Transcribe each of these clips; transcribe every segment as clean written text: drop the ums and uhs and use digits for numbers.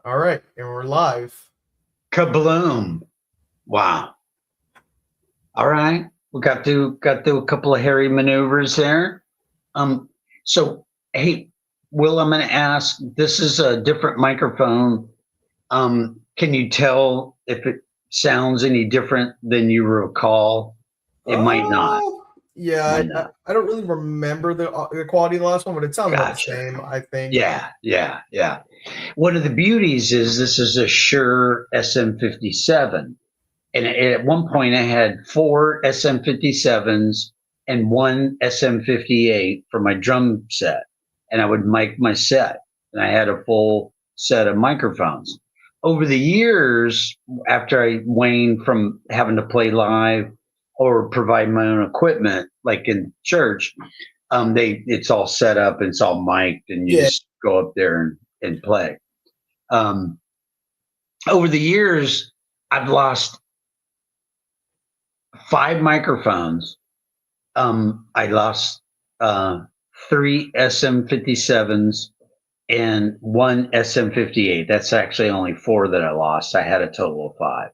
All right, and we're live. Kabloom. Wow. All right. We got through a couple of hairy maneuvers there. Um, so hey, Will, I'm gonna ask, this is a different microphone. Can you tell if it sounds any different than you recall? It might not. Oh, yeah. Might I, not. I don't really remember the quality of the last one, but it sounds about the Gotcha. same. I think. Yeah. One of the beauties is this is a Shure SM57. And at one point, I had four SM57s and one SM58 for my drum set. And I would mic my set, and I had a full set of microphones. Over the years, after I waned from having to play live or provide my own equipment, like in church, it's all set up and it's all mic'd, and you Yeah. just go up there and play. Um, Over the years, I've lost five microphones. I lost three SM57s and one SM58. That's actually only four that I lost. I had a total of five.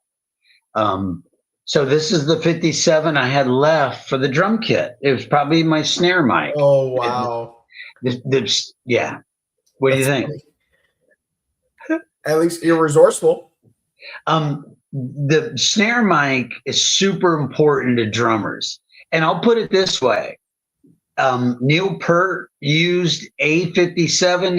Um, so this is the 57 I had left for the drum kit. It was probably my snare mic. Oh wow, Yeah. What do you that's think? funny. At least you're resourceful. The snare mic is super important to drummers. And I'll put it this way. Neil Peart used A57.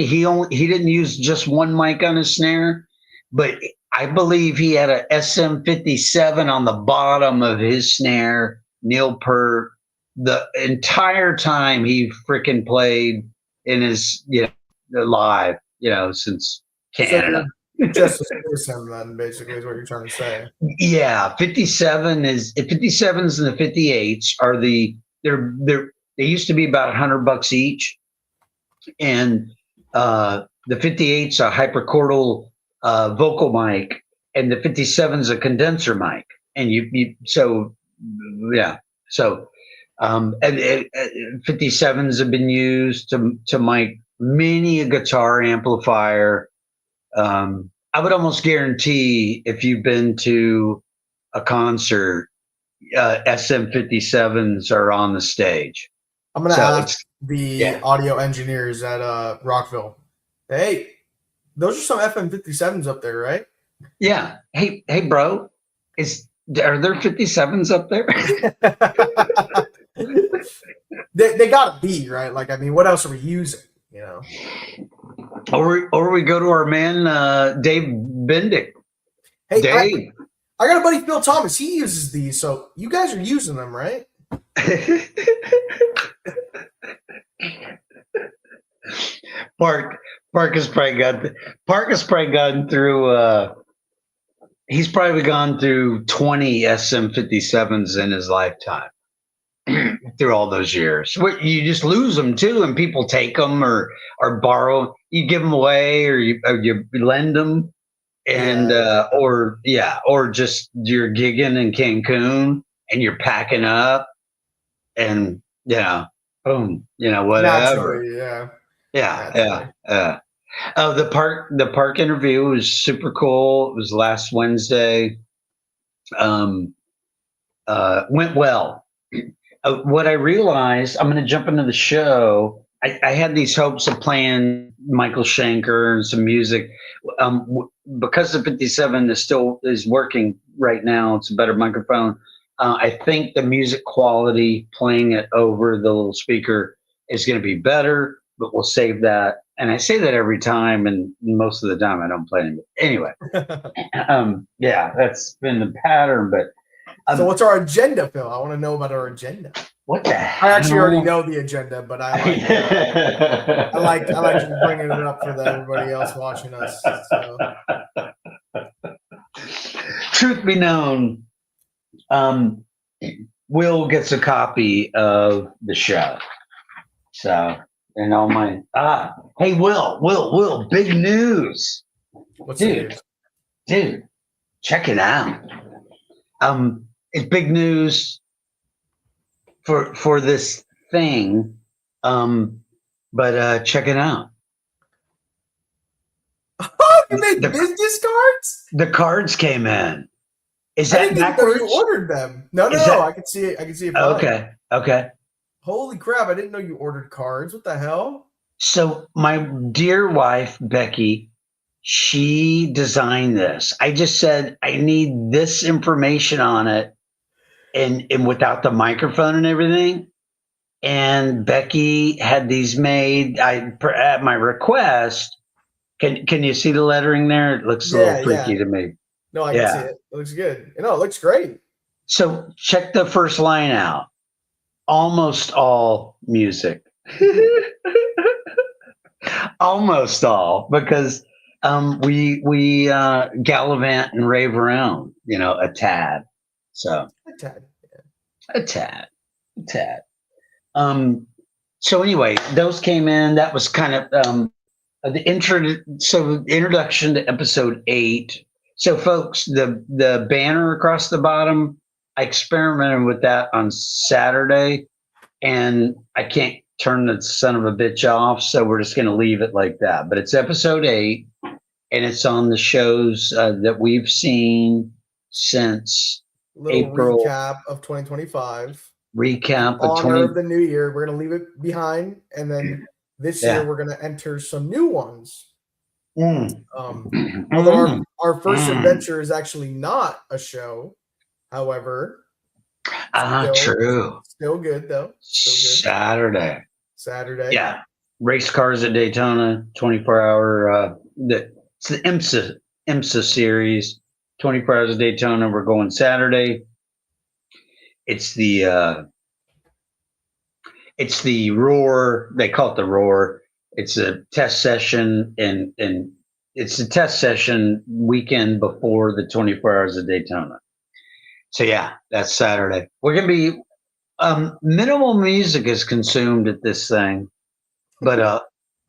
He didn't use just one mic on his snare, but I believe he had a SM57 on the bottom of his snare. Neil Peart, the entire time he freaking played in his live, since So Canada. you're just as good as him, then, basically, is what you're trying to say. Yeah, 57s and the 58s are they used to be about $100 each, and the 58's a hypercordal vocal mic, and the 57's a condenser mic, and you so yeah, so and 57s have been used to mic many a guitar amplifier. I would almost guarantee if you've been to a concert, SM57s are on the stage. I'm gonna So ask it's the yeah, audio engineers at Rockville. Hey, those are some FM57s up there, right? yeah. Hey, bro, is are there 57s up there? They gotta be right. Like, I mean, what else are we using? You know. or we go to our man Dave Bendick. Hey, Dave. I got a buddy Phil Thomas. He uses these, so you guys are using them, right? Park Park has probably got Park has probably gone through he's probably gone through 20 SM57s in his lifetime. Through all those years, you just lose them too, and people take them or borrow. You give them away, or you lend them, Yeah. and or just you're gigging in Cancun and you're packing up, and boom, whatever. Naturally, yeah. Yeah, yeah, Naturally. yeah. Oh, the park interview was super cool. It was last Wednesday. Um, Went well. What I realized, I'm going to jump into the show. I had these hopes of playing Michael Schenker and some music. Because the 57 is working right now. It's a better microphone. I think the music quality playing it over the little speaker is going to be better, but we'll save that. And I say that every time, and most of the time I don't play it. Anyway, yeah, that's been the pattern. But So what's our agenda, Phil? I want to know about our agenda. what the I actually already hell? know the agenda, but I like just bringing it up for everybody else watching us. So Truth be known, um, Will gets a copy of the show. So, hey, Will, big news, what's the dude, news? dude, check it out. It's big news for this thing, but check it out. They made business cards? The cards came in. Is I that didn't even know backwards? you ordered them. No, Is that- I can see it. I can see it. Fine. Okay. Holy crap! I didn't know you ordered cards. What the hell? So my dear wife, Becky, she designed this. I just said, I need this information on it and without the microphone and everything. And Becky had these made at my request. Can you see the lettering there? It looks a little freaky to me. No, I can see it. It looks good. No, it looks great. So check the first line out. Almost all music. Almost all, because we gallivant and rave around, a tad. So a tad. So anyway, those came in. That was kind of the introduction to episode 8. So folks, the banner across the bottom, I experimented with that on Saturday, and I can't turn the son of a bitch off, so we're just going to leave it like that. But it's episode 8, and it's on the shows that we've seen since April. Recap of 2025. Recap of honor of the new year. We're going to leave it behind, and then this year we're going to enter some new ones. Although our first adventure is actually not a show, however. True. Still good though. Still good. Saturday. Yeah. Race cars at Daytona, 24-hour. It's the IMSA series, 24 hours of Daytona. We're going Saturday. It's the Roar. They call it the Roar. It's a test session, and it's a test session weekend before the 24 hours of Daytona. So yeah, that's Saturday. We're gonna be minimal music is consumed at this thing, but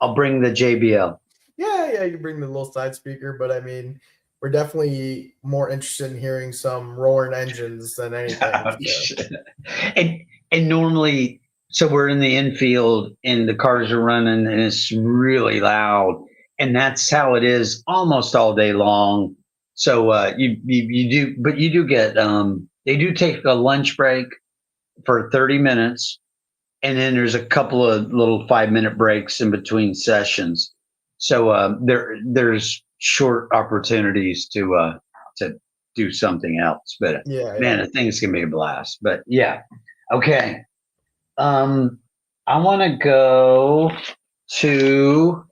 I'll bring the JBL. Yeah, you bring the little side speaker, but I mean, we're definitely more interested in hearing some roaring engines than anything. And normally, so we're in the infield and the cars are running and it's really loud, and that's how it is almost all day long. So you do get they do take a lunch break for 30 minutes, and then there's a couple of little 5-minute breaks in between sessions. So there's short opportunities to do something else. But man, the thing's gonna be a blast. But yeah, okay. I want to go to.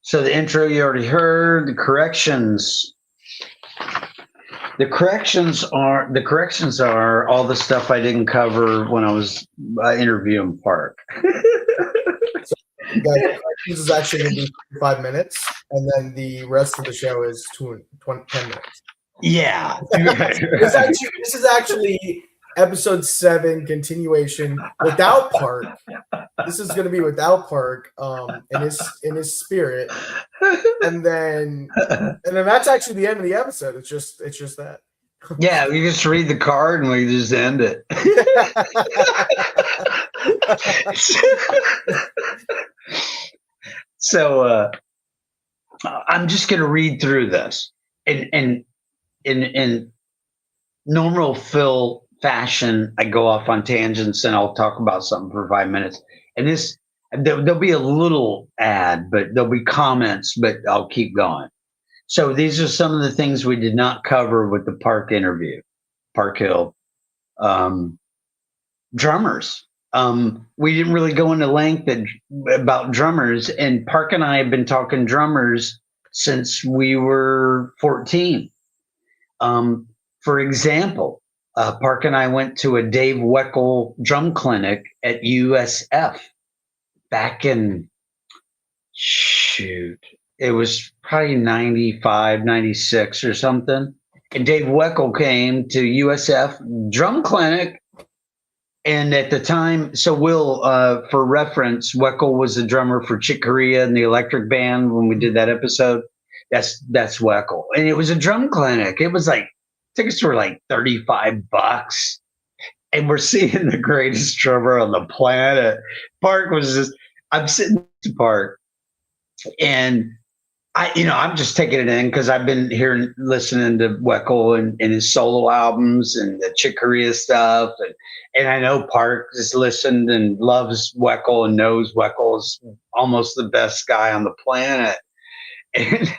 So the intro you already heard. The corrections. The corrections are all the stuff I didn't cover when I was interviewing Park. Guys, this is actually going to be 5 minutes, and then the rest of the show is 10 minutes. Yeah. This is actually episode 7 continuation without Park. This is going to be without Park in his spirit, and then that's actually the end of the episode. It's just that. Yeah, we just read the card and we just end it. So I'm just going to read through this, and in normal Phil fashion, I go off on tangents and I'll talk about something for 5 minutes. And there'll be a little ad, but there'll be comments, but I'll keep going. So these are some of the things we did not cover with the Park interview. Park Hill. Drummers. We didn't really go into length about drummers, and Park and I have been talking drummers since we were 14. For example, Park and I went to a Dave Weckl drum clinic at USF back in, it was probably 95, 96 or something. And Dave Weckl came to USF drum clinic. And at the time, so Will, for reference, Weckl was the drummer for Chick Corea and the Electric Band when we did that episode. That's Weckl. And it was a drum clinic. It was like, tickets were like $35. And we're seeing the greatest drummer on the planet. Park was just, I'm sitting to Park, and I'm just taking it in because I've been here listening to Weckl and his solo albums and the Chick Corea stuff, and I know Park has listened and loves Weckl and knows Weckl is almost the best guy on the planet. And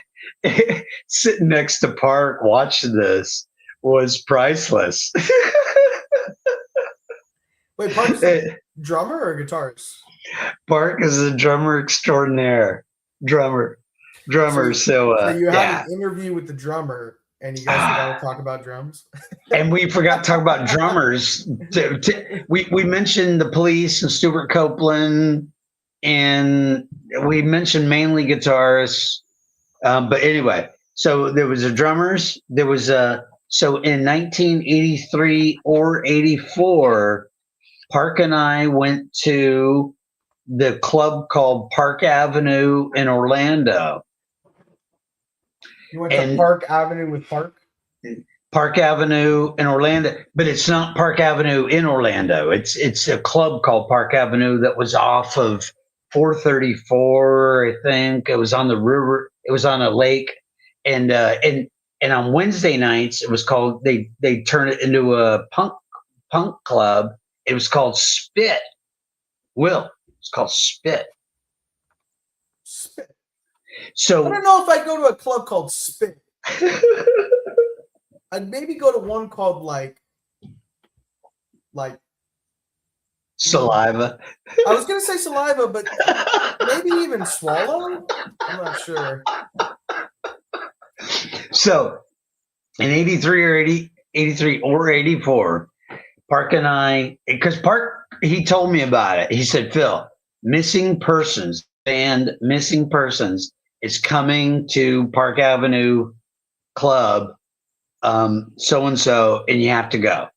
sitting next to Park watching this was priceless. Wait, Park's a drummer or guitarist? Park is a drummer extraordinaire. Drummer. So you had an interview with the drummer, and you guys forgot to talk about drums. And we forgot to talk about drummers. We mentioned the Police and Stuart Copeland, and we mentioned mainly guitarists. But anyway, so there was a drummers. There was so in 1983 or 84, Park and I went to the club called Park Avenue in Orlando. You went to Park Avenue with Park? Park Avenue in Orlando, but it's not Park Avenue in Orlando. It's a club called Park Avenue that was off of 434, I think. It was on the river. It was on a lake, and on Wednesday nights it was called. They turned it into a punk club. It was called Spit. It's called Spit. Spit. So I don't know if I'd go to a club called Spit. I'd maybe go to one called like Saliva. I was gonna say Saliva, but maybe even Swallow. I'm not sure. So in 83 or 84, Park and I, because Park, he told me about it. He said, Phil, Missing Persons, band Missing Persons is coming to Park Avenue Club, so-and-so, and you have to go.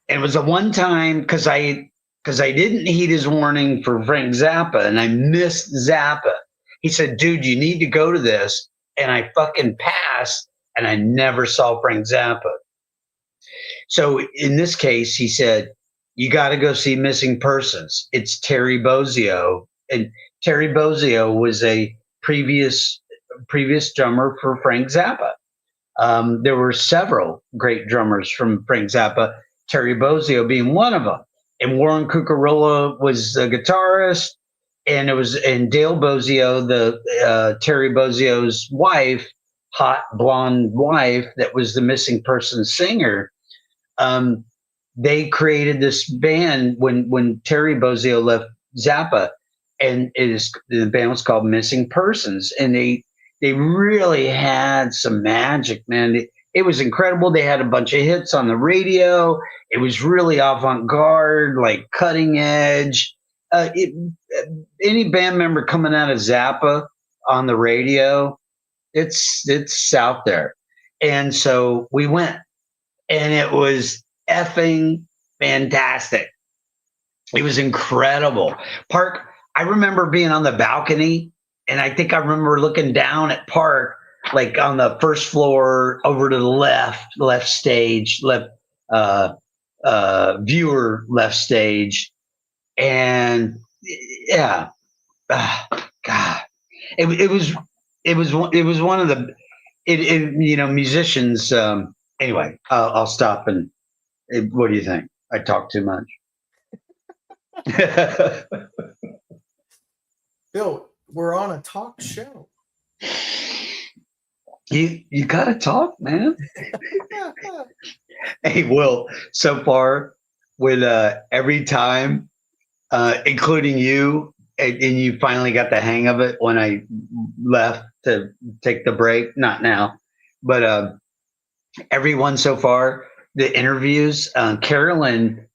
And it was a one-time, because I didn't heed his warning for Frank Zappa, and I missed Zappa. He said, dude, you need to go to this. And I fucking passed, and I never saw Frank Zappa. So in this case, he said, you got to go see Missing Persons. It's Terry Bozzio. And Terry Bozzio was a previous drummer for Frank Zappa. There were several great drummers from Frank Zappa, Terry Bozzio being one of them. And Warren Cucurella was a guitarist, and Dale Bozzio, the Terry Bozzio's wife, hot blonde wife, that was the Missing Person singer. They created this band when Terry Bozzio left Zappa, and the band was called Missing Persons, and they really had some magic, man. It was incredible. They had a bunch of hits on the radio. It was really avant-garde, like cutting edge. Any band member coming out of Zappa on the radio, it's out there. And so we went, and it was effing fantastic. It was incredible. Park, I remember being on the balcony, and I think I remember looking down at Park, like on the first floor over to the left stage, viewer left stage. And yeah, God, it was one of the, musicians. Anyway, I'll stop. And what do you think? I talk too much. Bill, we're on a talk show. You gotta talk, man. Hey, Will, so far with every time, including you, and you finally got the hang of it when I left to take the break. Not now, but everyone so far, the interviews, Carolyn,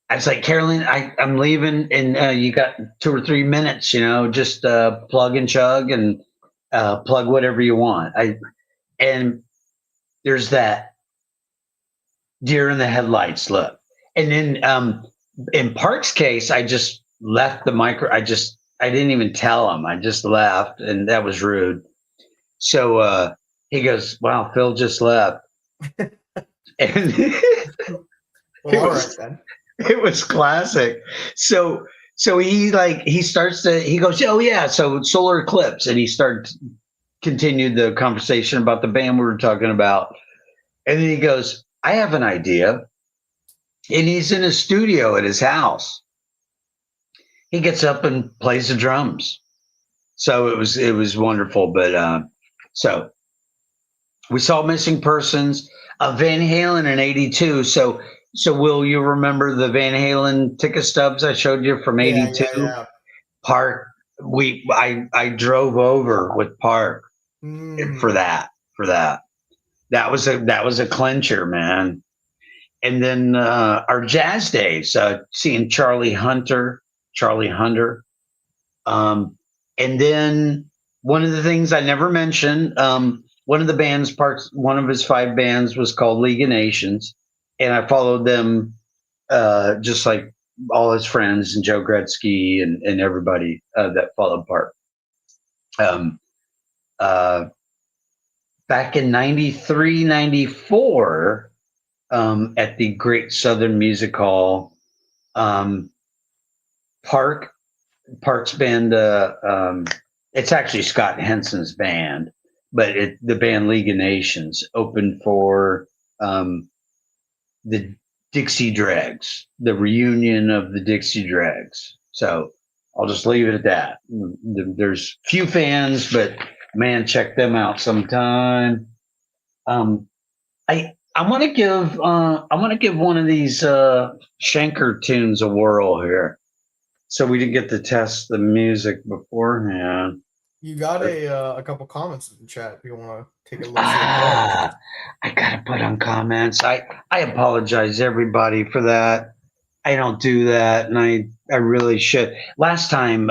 I was like, Carolyn, I'm leaving, and you got 2 or 3 minutes, just plug and chug and plug whatever you want. And there's that deer in the headlights look. And then in Park's case, I just left the micro. I didn't even tell him. I just left, and that was rude. So he goes, wow, Phil just left. And Well, all right then. It was classic. So he goes, oh yeah, so solar eclipse, and he started continued the conversation about the band we were talking about. And then he goes, I have an idea. And he's in his studio at his house. He gets up and plays the drums. So it was wonderful. But so we saw Missing Persons, Van Halen in '82. So will you remember the Van Halen ticket stubs I showed you from '82? Yeah. Park. I drove over with Park for that. That was a clincher, man. And then our jazz days, seeing Charlie Hunter. And then one of the things I never mentioned, one of the band's parts, one of his 5 bands was called League of Nations, and I followed them just like all his friends and Joe Gretzky and everybody that followed Park. Back in '93, '94, at the Great Southern Music Hall, Park's band, it's actually Scott Henson's band, but the band League of Nations opened for the Dixie Dregs, the reunion of the Dixie Dregs. So I'll just leave it at that. There's few fans, but man, check them out sometime. I want to give one of these Schenker tunes a whirl here. So we didn't get to test the music beforehand. You got a couple comments in the chat. If you want to take a look. I gotta put on comments. I apologize everybody for that. I don't do that, and I really should. Last time,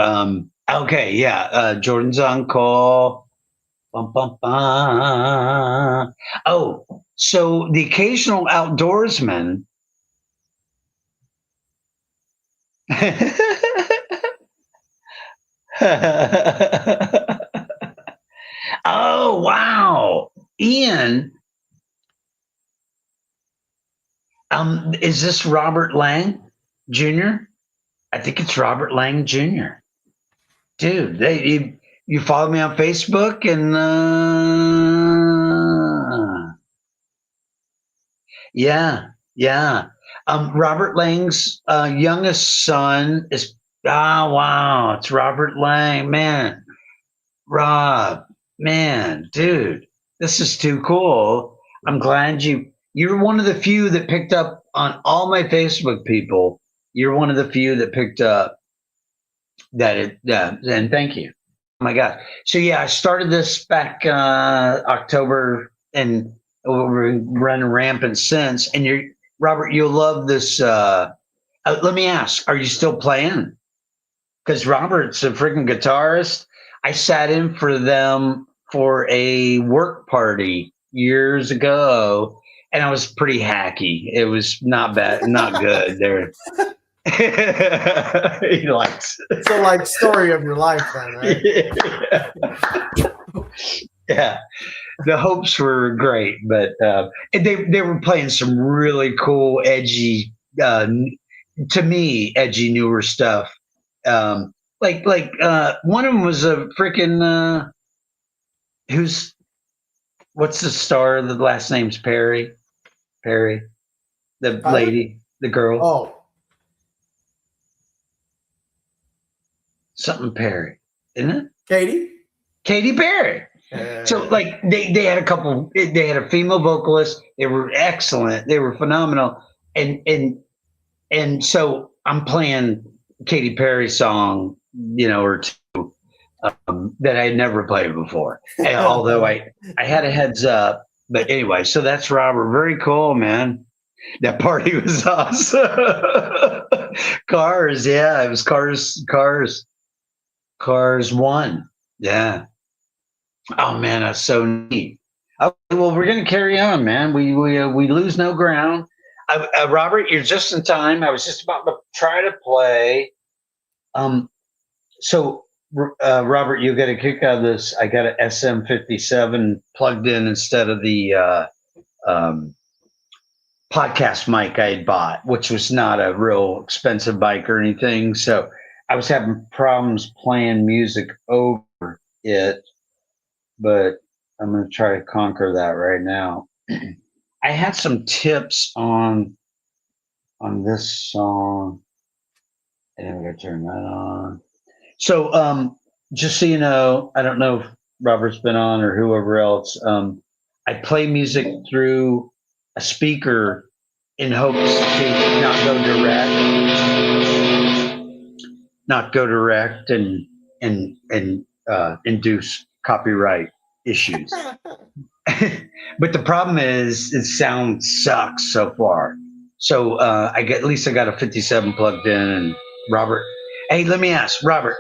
okay, yeah, Jordan's on call. Bum, bum, bum. Oh, so the occasional outdoorsman. Oh, wow. Ian, is this Robert Lang Jr.? I think it's Robert Lang Jr. Dude, you follow me on Facebook and yeah. Robert Lang's youngest son is wow, it's Robert Lang, man. Rob, man, dude, this is too cool. I'm glad you're one of the few that picked up on all my Facebook people. You're one of the few that picked up that and thank you. Oh my God. So yeah, I started this back October and we're running rampant since. And Robert, you'll love this. Let me ask, are you still playing? Because Robert's a freaking guitarist. I sat in for them for a work party years ago, and I was pretty hacky. It was not bad, not good. There, he likes. So, like, story of your life, then, right? Yeah. The Hopes were great, but they were playing some really cool, edgy, to me, edgy newer stuff. Like one of them was a freaking what's the star? The last name's Perry, the lady, the girl. Oh, something Perry, isn't it? Katy Perry. So like they had they had a female vocalist. They were excellent. They were phenomenal. And so I'm playing Katy Perry song, or two that I had never played before. And although I had a heads up, but anyway, so that's Robert. Very cool, man. That party was awesome. Cars, yeah, it was Cars 1. Yeah. Oh man, that's so neat. Okay, well, we're gonna carry on, man. We lose no ground. Robert, you're just in time. I was just about to try to play. So Robert, you get a kick out of this. I got an SM57 plugged in instead of the podcast mic I had bought, which was not a real expensive mic or anything. So I was having problems playing music over it. but I'm going to try to conquer that right now. I had some tips on this song, and I'm going to turn that on. So, just so you know, I don't know if Robert's been on or whoever else. I play music through a speaker in hopes to not go direct and induce copyright issues. But the problem is, the sound sucks so far. So at least I got a 57 plugged in. And Robert, hey, let me ask Robert.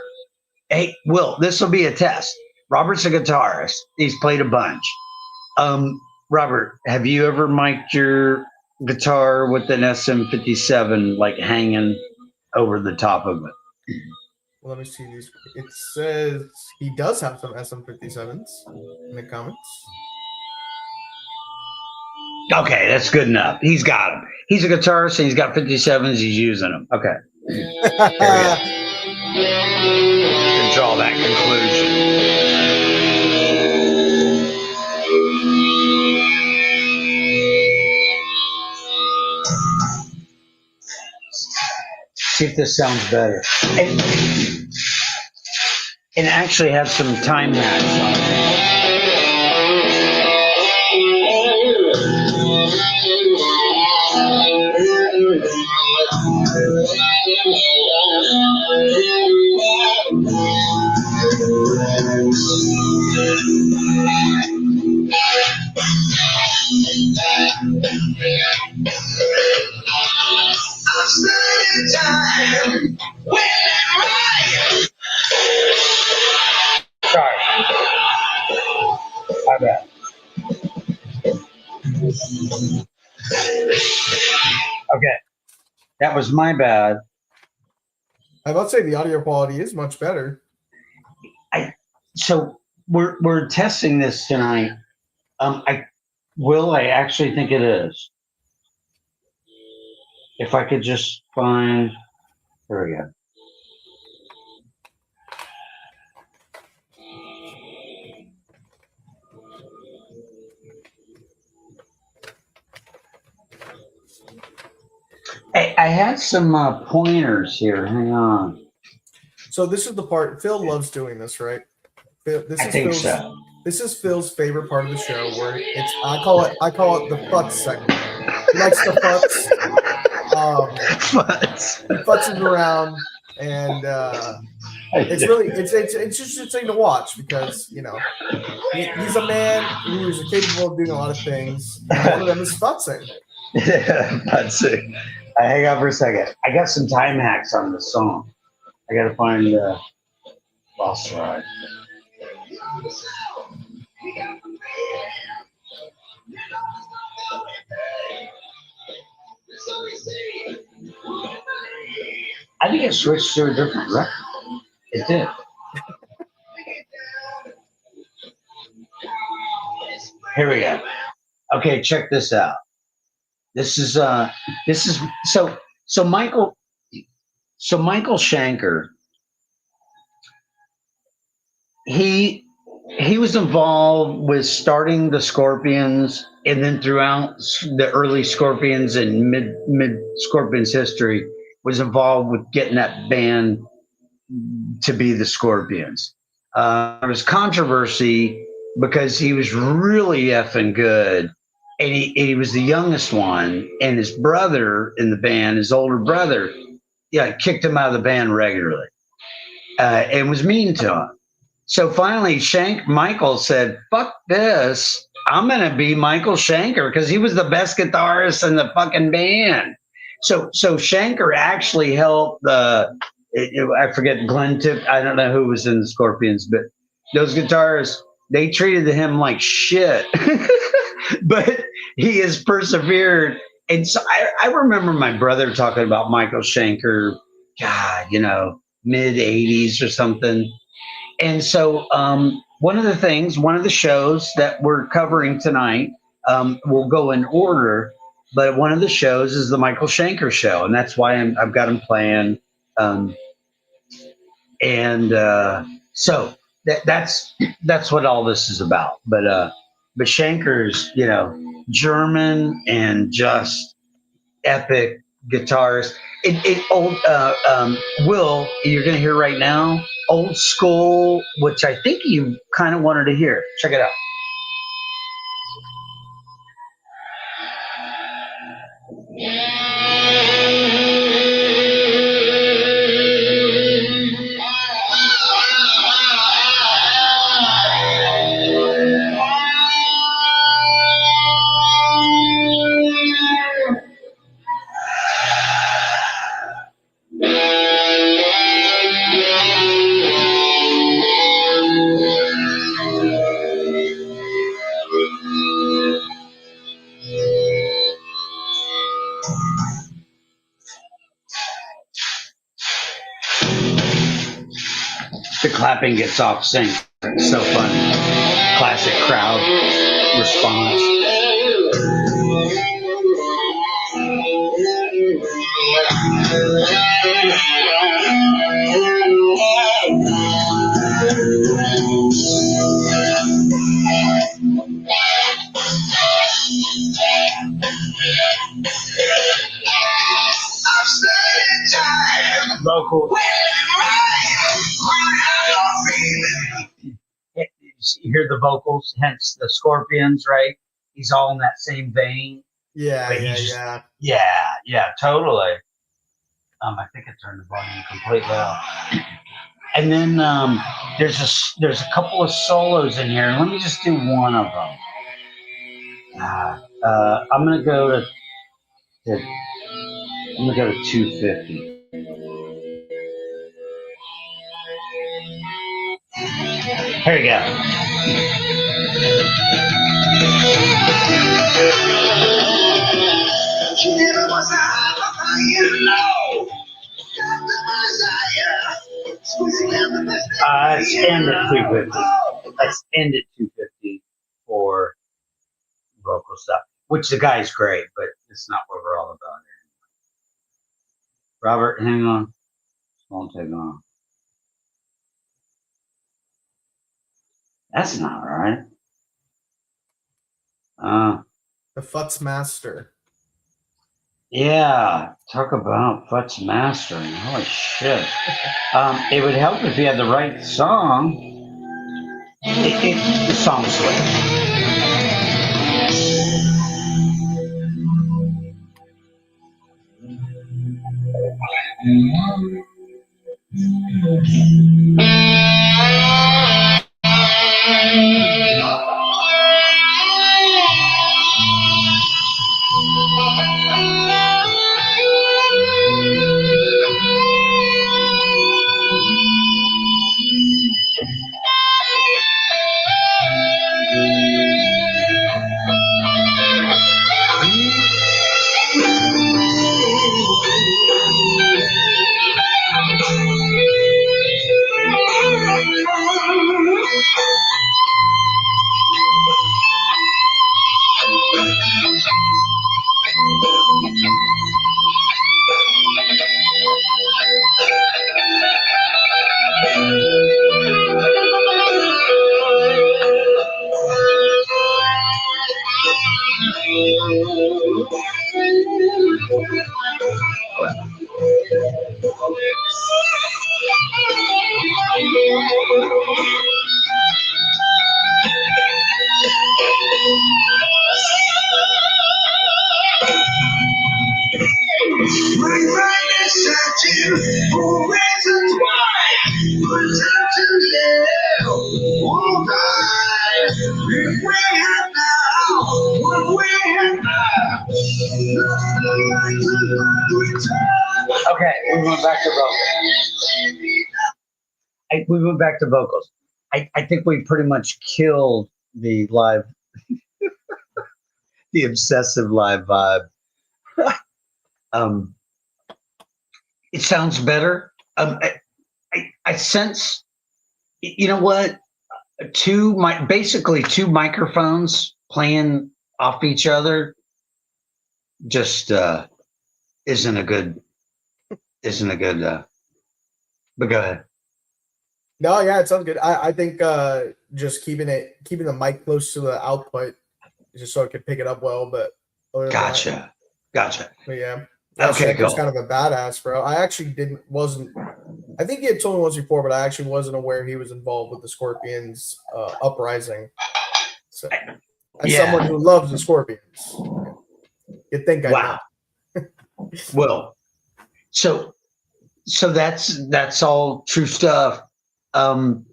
Hey, Will, this will be a test. Robert's a guitarist. He's played a bunch. Robert, have you ever mic'd your guitar with an SM57 like hanging over the top of it? Well, let me see these. It says he does have some SM57s in the comments. Okay, that's good enough. He's got them. He's a guitarist and he's got 57s. He's using them. Okay. Can draw that conclusion. See if this sounds better. And actually have some time lapse on it. Sorry. My bad. Okay. That was my bad. I about to say the audio quality is much better. So we're testing this tonight. I actually think it is. If I could just find, there we go. I had some pointers here. Hang on. So this is the part Phil loves doing this, right? I think so. This is Phil's favorite part of the show, where it's I call it the futz segment. He likes the futz. He futzes around, and it's really it's just interesting to watch because he's a man who is capable of doing a lot of things. And one of them is futzing. Futzing. Hang on for a second. I got some time hacks on this song. I got to find Lost Ride. I think it switched to a different record. It did. Here we go. Okay, check this out. This is Michael Schenker. He was involved with starting the Scorpions, and then throughout the early Scorpions and mid Scorpions history, was involved with getting that band to be the Scorpions. There was controversy because he was really effing good, and he was the youngest one, and his brother in the band, his older brother, kicked him out of the band regularly, and was mean to him. So finally, Michael said, "Fuck this! I'm gonna be Michael Schenker," because he was the best guitarist in the fucking band. So Schenker actually helped I forget Glenn Tip. I don't know who was in the Scorpions, but those guitarists, they treated him like shit. But he has persevered. And so I remember my brother talking about Michael Schenker, God, mid 80s or something. And so one of the shows that we're covering tonight, will go in order, but one of the shows is the Michael Schenker show. And that's why I've got him playing. So that's what all this is about. But Schenker's, German and just epic guitars. It old Will, you're gonna hear right now, old school, which I think you kind of wanted to hear. Check it out. The clapping gets off sync. It's so fun. Classic crowd response. Local. You hear the vocals, hence the Scorpions, right? He's all in that same vein. Yeah. Yeah, totally. I think I turned the volume completely off. And then there's a couple of solos in here. Let me just do one of them. I'm gonna go to 250. Here we go. Let's end at 250. Let's end at 250 for vocal stuff, which the guy's great, but it's not what we're all about here. Robert, hang on. It won't take long. That's not right. The Futz Master. Yeah, talk about Futz mastering. Holy shit. It would help if you had the right song. The song's sweet. Okay, we went back to vocals. I think we pretty much killed the live, the obsessive live vibe. It sounds better. I sense, you know what? Basically two microphones playing off each other just isn't a good but go ahead. No, yeah, it sounds good. I think just keeping the mic close to the output just so it could pick it up well. But other than that, Gotcha. but yeah, Okay, Shaq was kind cool. of a badass, bro. I actually wasn't. I think he had told me once before, but I actually wasn't aware he was involved with the Scorpions uprising. So, as someone Yeah. who loves the Scorpions, you'd think I Wow. know. Well, so that's all true stuff. And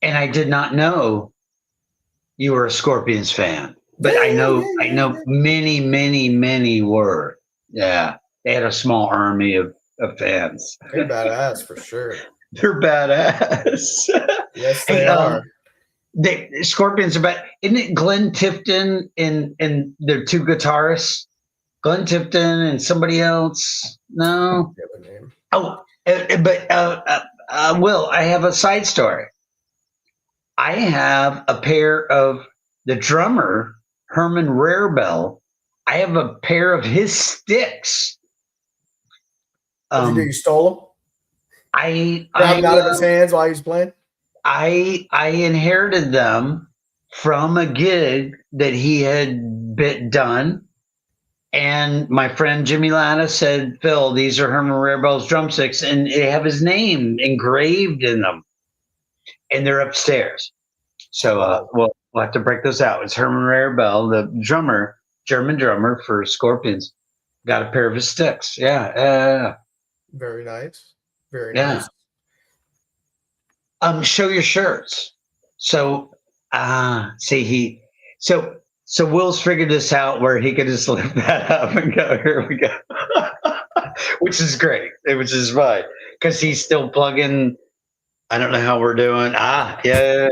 I did not know you were a Scorpions fan, but I know Yeah. many were. Yeah, they had a small army of fans. They're badass for sure. They're badass. Yes, Hey, they are. they Scorpions are bad. Isn't it Glenn Tipton and their two guitarists, Glenn Tipton and somebody else? No. The other name. Oh, but Will, I have a side story. I have a pair of the drummer, Herman Rarebell. I have a pair of his sticks. What'd you do? You stole them? I Grabbed them I out of his hands while he was playing? I inherited them from a gig that he had done. And my friend Jimmy Latta said, Phil, these are Herman Rarebell's drumsticks, and they have his name engraved in them. And they're upstairs. So we'll have to break those out. It's Herman Rarebell, the drummer, German drummer for Scorpions. Got a pair of his sticks. Yeah. Very nice. Very Yeah. nice. Show your shirts. So so Will's figured this out where he could just lift that up and go, here we go. Which is great. Which is fine. Because he's still plugging. I don't know how we're doing. Yeah.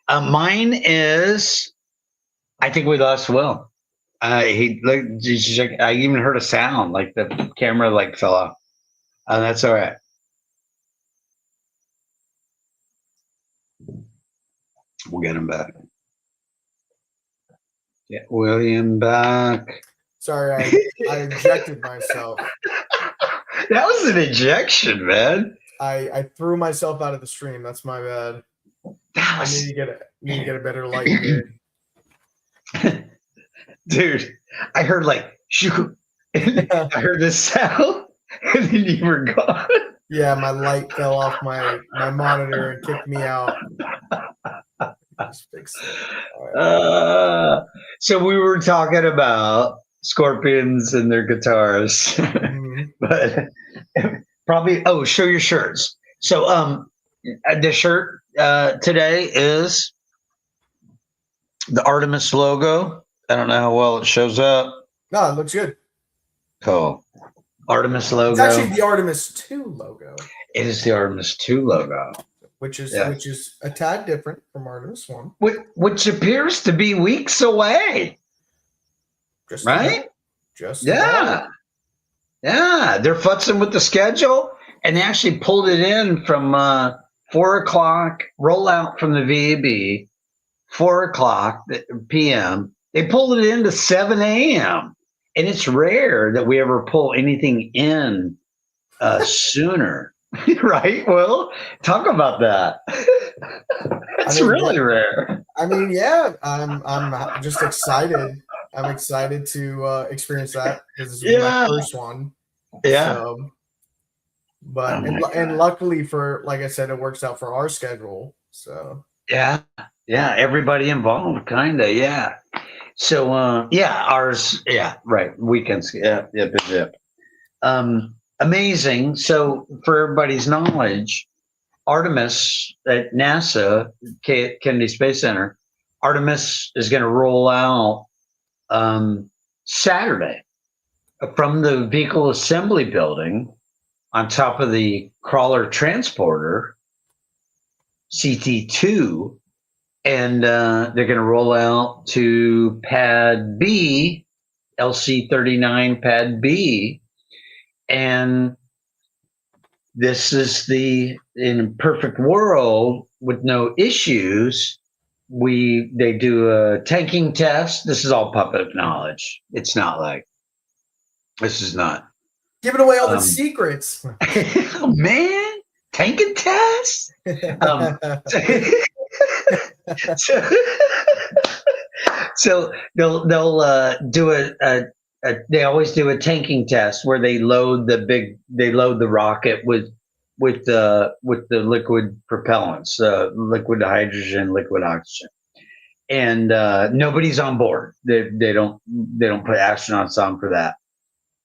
Mine is, I think we lost Will. I even heard a sound like the camera like fell off. That's all right. We'll get him back. Get William back. Sorry, I ejected myself. That was an ejection, man. I threw myself out of the stream. That's my bad. That was... I need to get a better light here. Dude, I heard like shoo. I heard this sound, and then you were gone. Yeah, my light fell off my monitor and kicked me out. Just fix it. Right. So we were talking about Scorpions and their guitars, but probably show your shirts. So the shirt today is the Artemis logo. I don't know how well it shows up. No, it looks good. Cool. Artemis logo. It's actually the Artemis 2 logo. It is the Artemis 2 logo. Which is a tad different from Artemis 1. Which appears to be weeks away. Right? Yeah. They're futzing with the schedule, and they actually pulled it in from 4:00 rollout from the VAB, 4:00 p.m. They pulled it into 7 a.m. And it's rare that we ever pull anything in sooner. Right? Well, talk about that. It's really rare. I mean, yeah, I'm just excited. I'm excited to experience that because this is my first one. Yeah. So, but and luckily for, like I said, it works out for our schedule. So yeah, everybody involved, kind of, yeah. So ours, right, weekends, yeah. Amazing. So for everybody's knowledge, Artemis at NASA, Kennedy Space Center, Artemis is going to roll out Saturday from the Vehicle Assembly Building on top of the Crawler Transporter, CT2, and they're going to roll out to Pad B, LC-39 Pad B, and this is in a perfect world with no issues. They do a tanking test. This is all public knowledge. It's not like this is not giving away all the secrets. Oh, man, tanking test. So, so they'll do they always do a tanking test where they load the rocket with the liquid propellants, liquid hydrogen, liquid oxygen, and nobody's on board. They don't put astronauts on for that,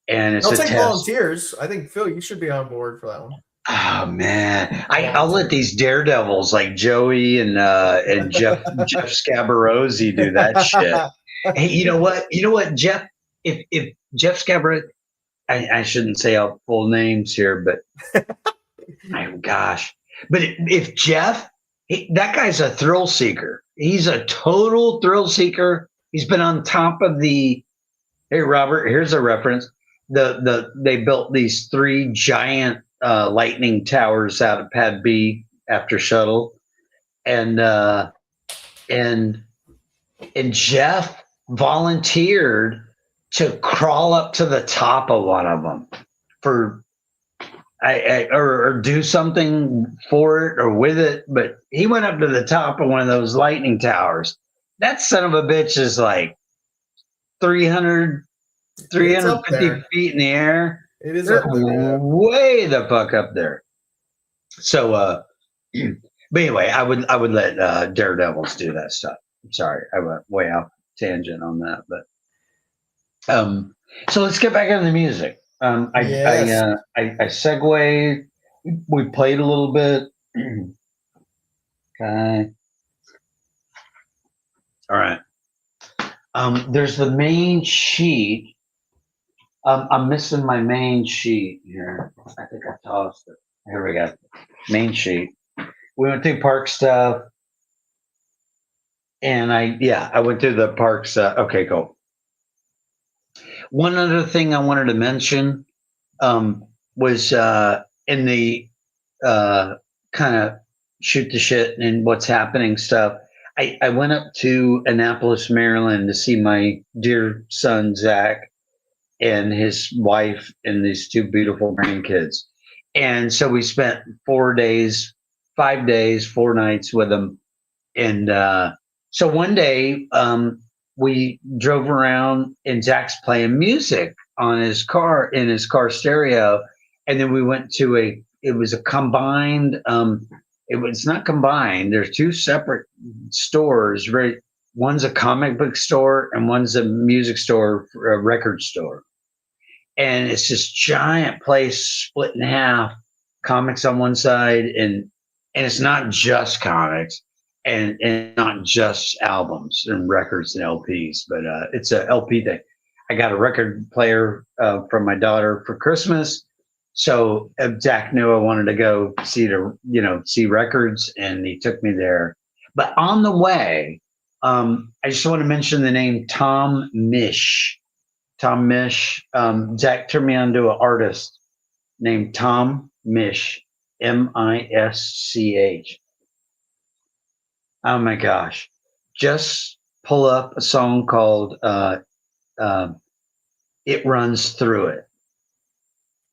and it's They'll a take test. volunteers. I think Phil, you should be on board for that one. Oh man, I'll let these daredevils like Joey and Jeff Scabarozzi do that shit. Hey, you know what, Jeff? If Jeff Scabarozzi, I shouldn't say all full names here, but my gosh, but if Jeff, that guy's a thrill seeker. He's a total thrill seeker. He's been on top of the. Hey, Robert, here's a reference. They built these 3 giant lightning towers out of Pad B after shuttle, and Jeff volunteered to crawl up to the top of one of them or do something for it or with it, but he went up to the top of one of those lightning towers. That son of a bitch is like 350 feet in the air. It is up there, way the fuck up there. So, but anyway, I would let daredevils do that stuff. I'm sorry, I went way off tangent on that, but so let's get back into the music. I segued. We played a little bit. Okay. All right. There's the main sheet. I'm missing my main sheet here. I think I tossed it. Here we go. Main sheet. We went through park stuff. And I went through the parks. Okay, cool. One other thing I wanted to mention was in the kind of shoot the shit and what's happening stuff. I went up to Annapolis, Maryland to see my dear son, Zach, and his wife and these 2 beautiful grandkids. And so we spent 5 days, 4 nights with them. And so one day we drove around and Zach's playing music in his car stereo. And then we went to it was a combined, it was not combined. There's 2 separate stores, right? One's a comic book store and one's a music store, a record store. And it's this giant place split in half, comics on one side, and it's not just comics and not just albums and records and LPs, but it's a LP thing. I got a record player from my daughter for Christmas. So Zach knew I wanted to go see records, and he took me there. But on the way, I just want to mention the name Tom Misch. Tom Misch. Zach turned me on to an artist named Tom Misch, Misch. Oh my gosh. Just pull up a song called It Runs Through It.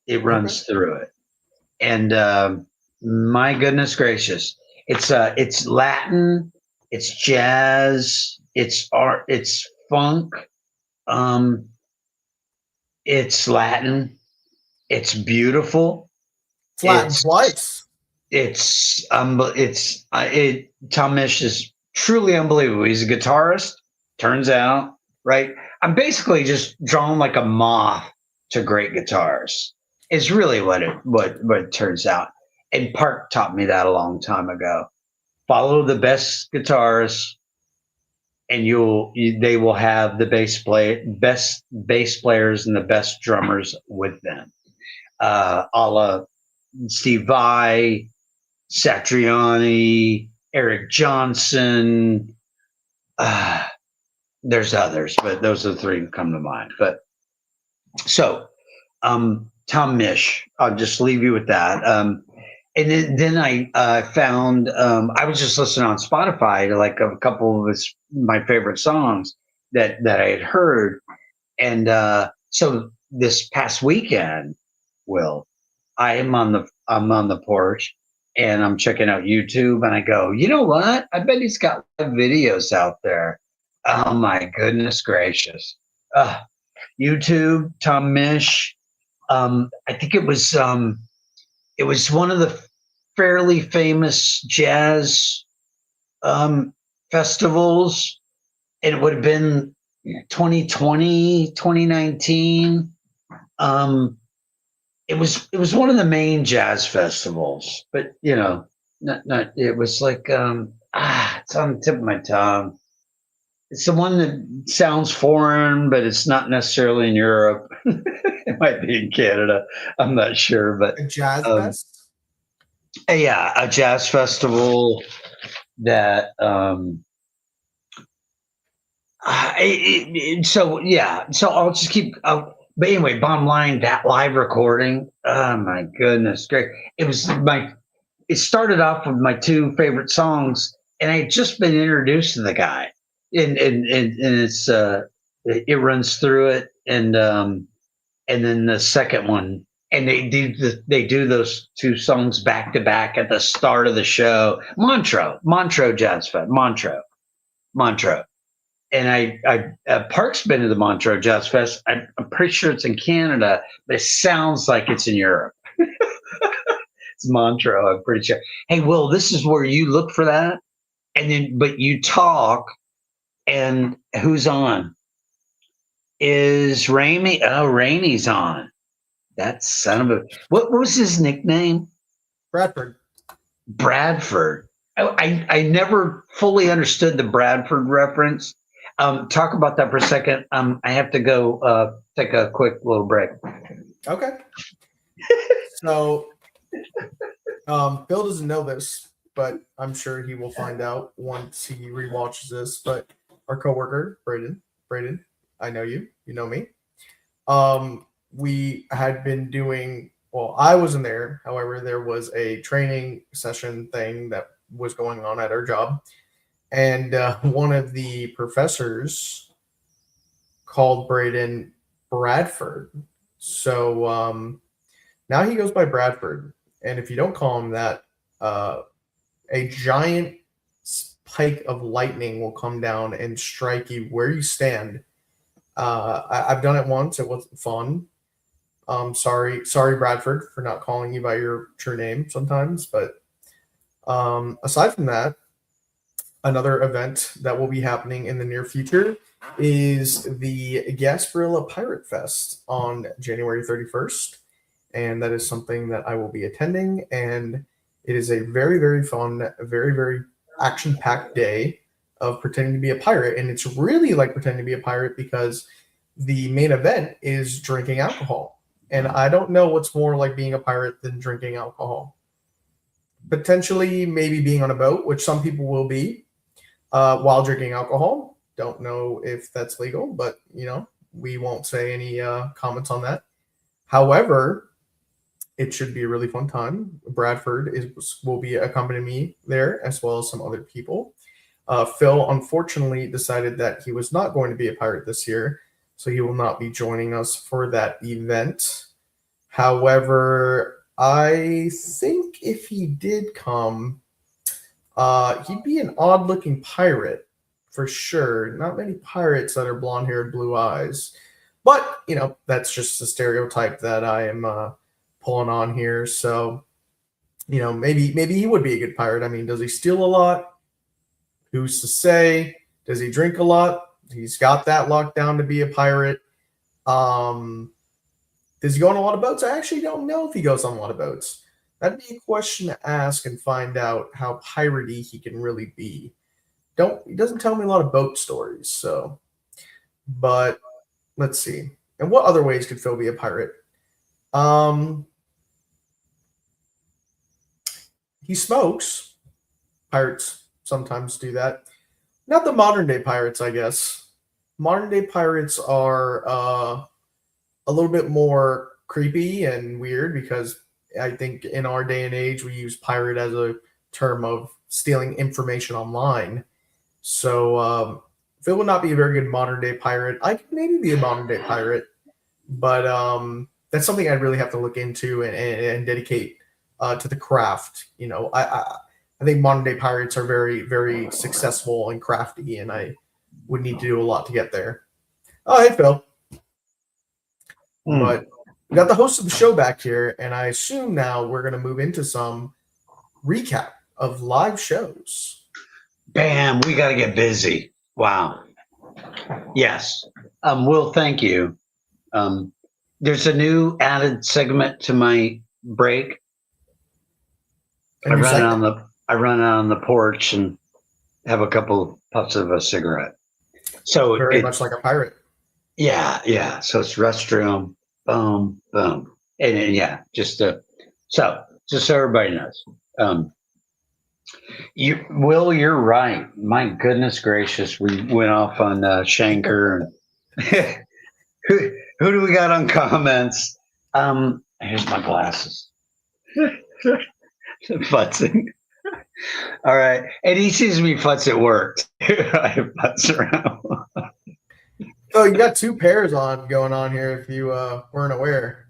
It runs through it. And my goodness gracious. It's Latin, it's jazz, it's art, it's funk. It's Latin. It's beautiful. It's Latin twice. Tom Misch is truly unbelievable. He's a guitarist, turns out, right? I'm basically just drawn like a moth to great guitars. It's really what it turns out. And Park taught me that a long time ago. Follow the best guitarists, and they will have the best bass players and the best drummers with them. A la Steve Vai, Satriani, Eric Johnson. There's others, but those are the 3 that come to mind. But so, Tom Misch, I'll just leave you with that. And then I found I was just listening on Spotify to like a couple of my favorite songs that I had heard, and so this past weekend, I'm on the porch and I'm checking out YouTube, and I go, you know what? I bet he's got videos out there. Oh my goodness gracious! YouTube, Tom Mish. I think it was one of the fairly famous jazz festivals, and it would have been 2020, 2019. It was one of the main jazz festivals, but not it was like it's on the tip of my tongue. It's the one that sounds foreign, but it's not necessarily in Europe. It might be in Canada. I'm not sure, but A jazz fest? yeah, a jazz festival that so I'll just keep but anyway, bottom line, that live recording, oh my goodness, great. It started off with my two favorite songs, and I had just been introduced to the guy, and it's it runs through it, and then the second one, and they do those two songs back to back at the start of the show. Montreux Jazz Fest, Montreux. And Park's been to the Montreux Jazz Fest. I'm pretty sure it's in Canada, but it sounds like it's in Europe. It's Montreux, I'm pretty sure. Hey, Will, this is where you look for that, and then but you talk, and who's on? Is Raimi? Oh, Rainey's on. That son of a what was his nickname? Bradford. Bradford. I never fully understood the Bradford reference. Talk about that for a second. I have to go take a quick little break. Okay. So, Bill doesn't know this, but I'm sure he will find out once he rewatches this. But our coworker, Braden, I know you. You know me. We had been doing. Well, I wasn't there. However, there was a training session thing that was going on at our job. And one of the professors called Braden Bradford. So now he goes by Bradford. And if you don't call him that, a giant spike of lightning will come down and strike you where you stand. I've done it once. It wasn't fun. Sorry, Bradford, for not calling you by your true name sometimes. But aside from that, another event that will be happening in the near future is the Gasparilla Pirate Fest on January 31st. And that is something that I will be attending. And it is a very, very fun, very, very action-packed day of pretending to be a pirate. And it's really like pretending to be a pirate because the main event is drinking alcohol. And I don't know what's more like being a pirate than drinking alcohol. Potentially, maybe being on a boat, which some people will be, while drinking alcohol. Don't know if that's legal, but we won't say any comments on that. However, it should be a really fun time. Bradford will be accompanying me there, as well as some other people. Phil unfortunately decided that he was not going to be a pirate this year, so he will not be joining us for that event. However, I think if he did come, he'd be an odd-looking pirate for sure. Not many pirates that are blonde-haired, blue eyes. But, that's just the stereotype that I am pulling on here. So, maybe he would be a good pirate. I mean, does he steal a lot? Who's to say? Does he drink a lot? He's got that locked down to be a pirate. Does he go on a lot of boats? I actually don't know if he goes on a lot of boats. That'd be a question to ask and find out how piratey he can really be. He doesn't tell me a lot of boat stories, so. But let's see. And what other ways could Phil be a pirate? He smokes. Pirates sometimes do that. Not the modern day pirates, I guess. Modern day pirates are a little bit more creepy and weird because I think in our day and age we use pirate as a term of stealing information online. So Phil would not be a very good modern day pirate. I could maybe be a modern day pirate, but that's something I'd really have to look into and dedicate to the craft. I think modern day pirates are very, very successful and crafty, and I would need to do a lot to get there. Oh, hey, Phil. But we got the host of the show back here, and I assume now we're going to move into some recap of live shows. Bam, we got to get busy. Wow. Yes. Will, thank you. There's a new added segment to my break. I run out on the porch and have a couple puffs of a cigarette. So very much like a pirate. Yeah. So it's restroom, boom, boom, and yeah, just so everybody knows. You're right. My goodness gracious, we went off on Shanker. who do we got on comments? Here's my glasses. Futzing. All right. And he sees me futz at work. I futz around. Oh, you got two pairs going on here if you weren't aware.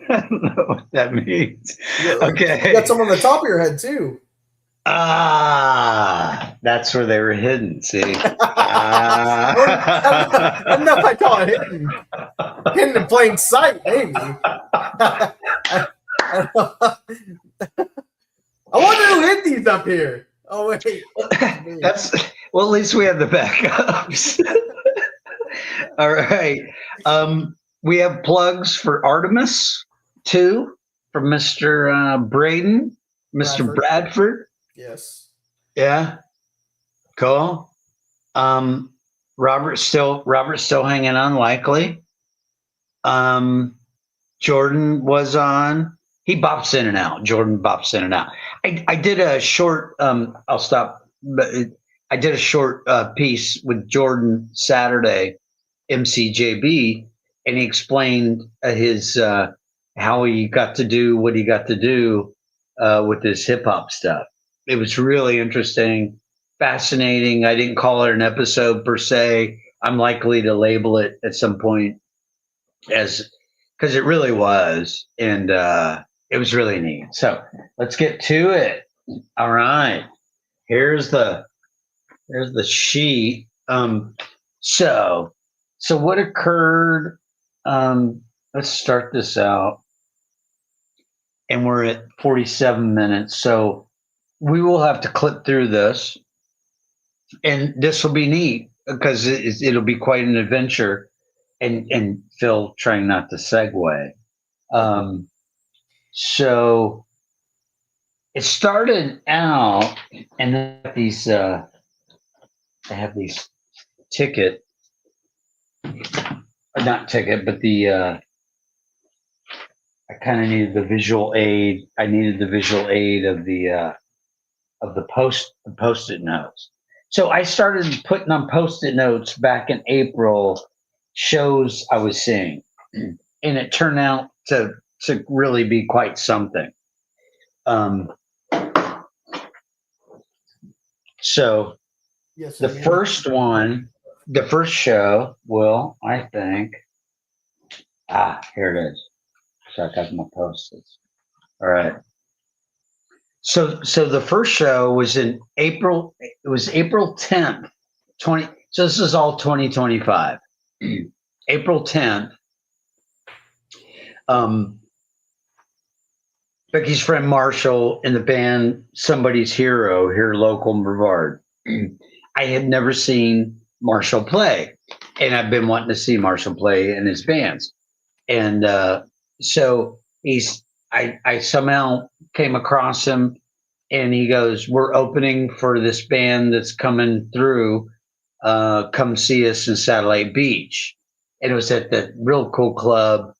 I don't know what that means. Okay. You got some on the top of your head too. That's where they were hidden. See? I don't know if I call it hidden. Hidden in plain sight, maybe. I wonder who hid these up here. Oh wait. Well, at least we have the backups. All right. We have plugs for Artemis too from Mr. Braden, Mr. Bradford. Yes. Yeah. Cool. Robert's still hanging on, likely. Jordan was on. He bops in and out. Jordan bops in and out. I did a short. I'll stop. But I did a short piece with Jordan Saturday, MCJB, and he explained his how he got to do what he got to do with this hip hop stuff. It was really interesting, fascinating. I didn't call it an episode per se. I'm likely to label it at some point as because it really was, and it was really neat. So let's get to it. All right, here's the sheet. So what occurred? Let's start this out, and we're at 47 minutes. So we will have to clip through this, and this will be neat because it'll be quite an adventure. And Phil trying not to segue. So it started out, and then these I have these ticket, not ticket, but the I kind of needed the visual aid. I needed the visual aid of the post-it notes. So I started putting on post-it notes back in April. Shows I was seeing, and it turned out to really be quite something. So yes, the first show, Will, I think. Here it is. So I got my post-its. All right. So the first show was in April. It was April 10th, 20. So this is all 2025. April 10th, Becky's friend Marshall in the band Somebody's Hero here local in Brevard. I had never seen Marshall play, and I've been wanting to see Marshall play in his bands. And so I somehow came across him, and he goes, "We're opening for this band that's coming through. Come see us in Satellite Beach." And it was at the real cool club.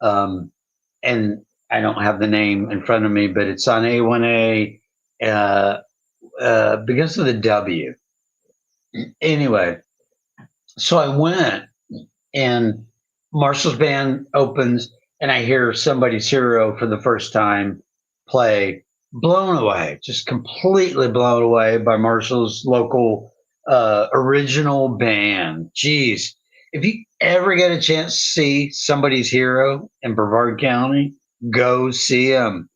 And I don't have the name in front of me, but it's on A1A, because of the W. Anyway, so I went, and Marshall's band opens, and I hear Somebody's Hero for the first time play. Blown away, just completely blown away by Marshall's local original band. Jeez, if you ever get a chance to see Somebody's Hero in Brevard County, Go see them.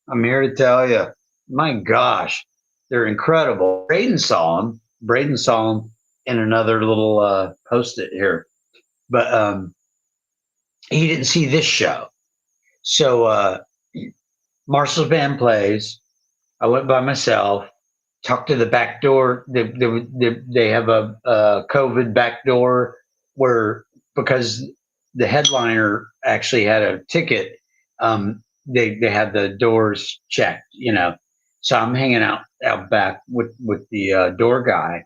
I'm here to tell you, my gosh, they're incredible. Braden saw them. Braden saw them in another little post-it here, but he didn't see this show. So Marshall's band plays. I went by myself, talked to the back door. They have a COVID back door where, because the headliner actually had a ticket, they had the doors checked, So I'm hanging out back with the door guy,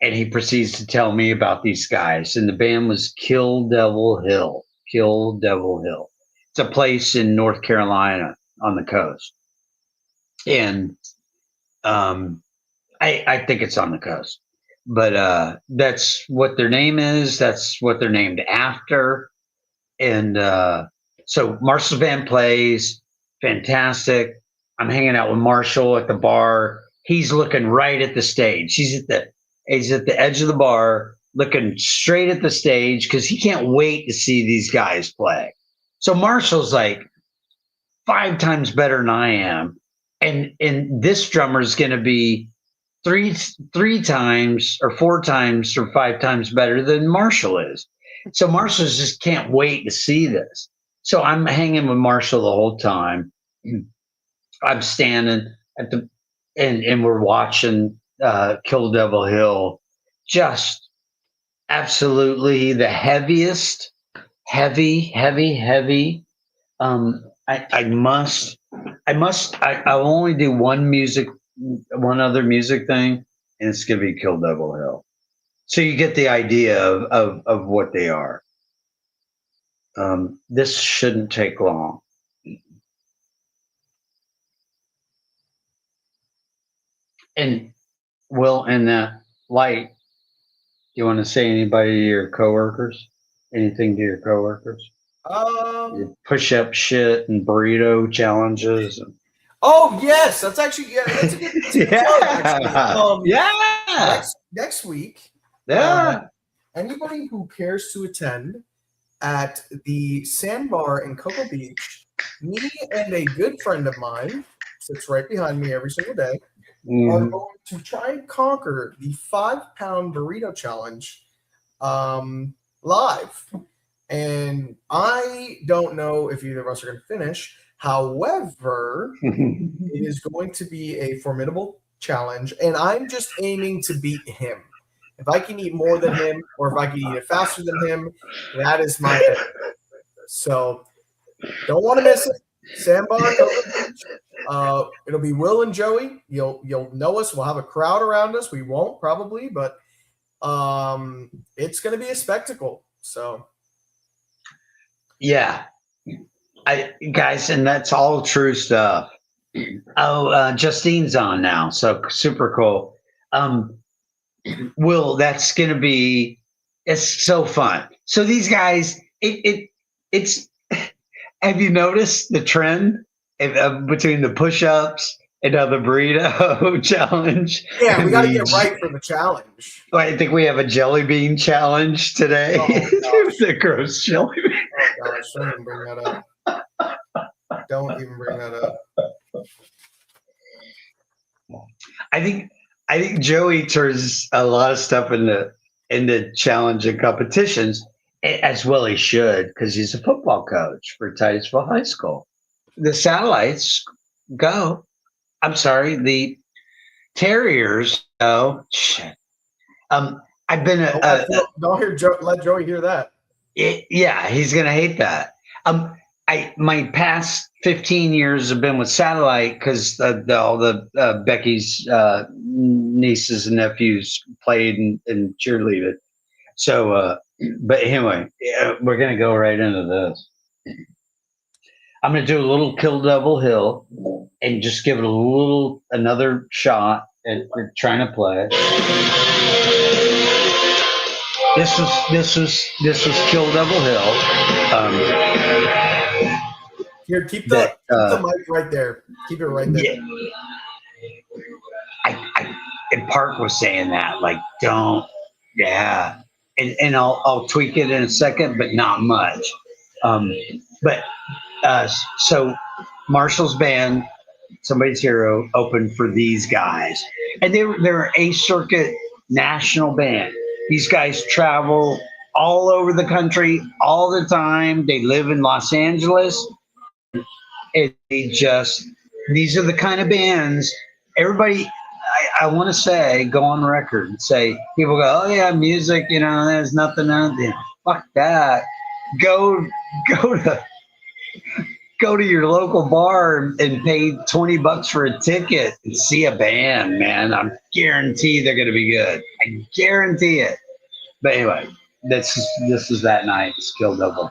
and he proceeds to tell me about these guys. And the band was Kill Devil Hill. Kill Devil Hill. It's a place in North Carolina on the coast, and I think it's on the coast, but that's what their name is. That's what they're named after. And so Marshall's band plays, fantastic. I'm hanging out with Marshall at the bar. He's looking right at the stage. He's at the edge of the bar, looking straight at the stage because he can't wait to see these guys play. So Marshall's like 5 times better than I am, and this drummer is going to be three times or 4 times or 5 times better than Marshall is. So Marshall just can't wait to see this. So I'm hanging with Marshall the whole time. I'm standing at and we're watching Kill Devil Hill. Just absolutely the heaviest, heavy. I'll only do one other music thing, and it's gonna be Kill Devil Hill. So you get the idea of what they are. This shouldn't take long. And Will, in that light, do you want to say anybody to your coworkers? Anything to your coworkers? Your push-up shit and burrito challenges. Oh yes, that's actually that's a good actually. Next week. Yeah. Anybody who cares to attend at the Sandbar in Cocoa Beach, me and a good friend of mine sits right behind me every single day. Are going to try and conquer the 5-pound burrito challenge live. And I don't know if either of us are going to finish. However, it is going to be a formidable challenge, and I'm just aiming to beat him. If I can eat more than him, or if I can eat it faster than him, that is my goal. So don't want to miss it. Sandbar, it'll be Will and Joey. You'll know us. We'll have a crowd around us. We won't probably, but it's going to be a spectacle. So yeah, guys, and that's all true stuff. Justine's on now, so super cool. Will, that's going to be, it's so fun. So these guys, it's. Have you noticed the trend between the push-ups and the burrito challenge? Yeah, we got to get right for the challenge. I think we have a jelly bean challenge today. The gross jelly bean. Oh gosh, don't even bring that up. Don't even bring that up. I think Joey turns a lot of stuff into challenge and competitions. As well he should, because he's a football coach for Titusville High School. The Satellites go. I'm sorry, the Terriers go. Shit. I've been let Joey hear that. Yeah, he's gonna hate that. My past 15 years have been with Satellite because all the Becky's nieces and nephews played and cheerleaded. So, but anyway, we're going to go right into this. I'm going to do a little Kill Devil Hill and just give it another shot at trying to play. This was Kill Devil Hill. Here, keep the mic right there. Keep it right there. Yeah. And Park was saying that, like, don't, yeah. And I'll tweak it in a second, but not much. But So Marshall's band, Somebody's Hero, opened for these guys, and they're a circuit national band. These guys travel all over the country all the time. They live in Los Angeles, and these are the kind of bands everybody. I want to say, go on record and say, people go, oh yeah, music, there's nothing out there. Fuck that. Go to your local bar and pay $20 for a ticket and see a band, man. I guarantee they're going to be good. I guarantee it. But anyway, this is that night. Skill Double.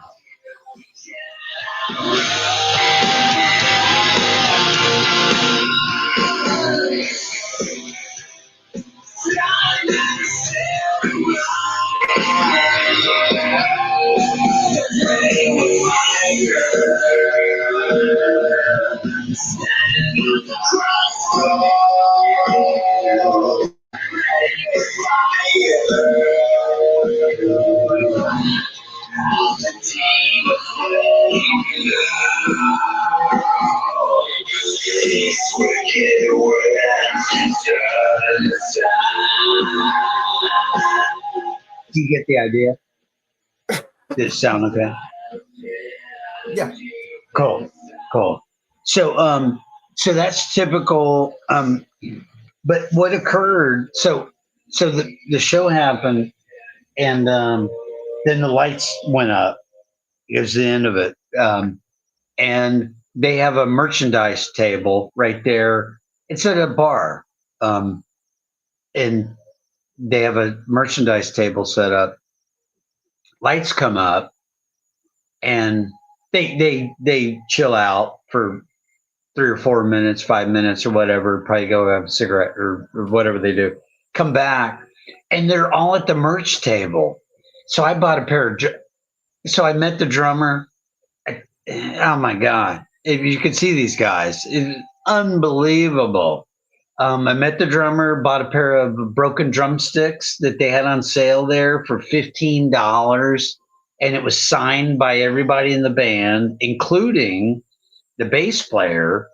Do you get the idea? Did it sound okay? Yeah. Cool. So that's typical. But what occurred? So the show happened, and then the lights went up. It was the end of it, and they have a merchandise table right there. It's at a bar, and they have a merchandise table set up. Lights come up, and they chill out for 3 or 4 minutes, 5 minutes, or whatever. Probably go have a cigarette or whatever they do. Come back, and they're all at the merch table. So I bought a pair of. So I met the drummer. Oh my God! If you could see these guys, it's unbelievable. I met the drummer, bought a pair of broken drumsticks that they had on sale there for $15, and it was signed by everybody in the band, including the bass player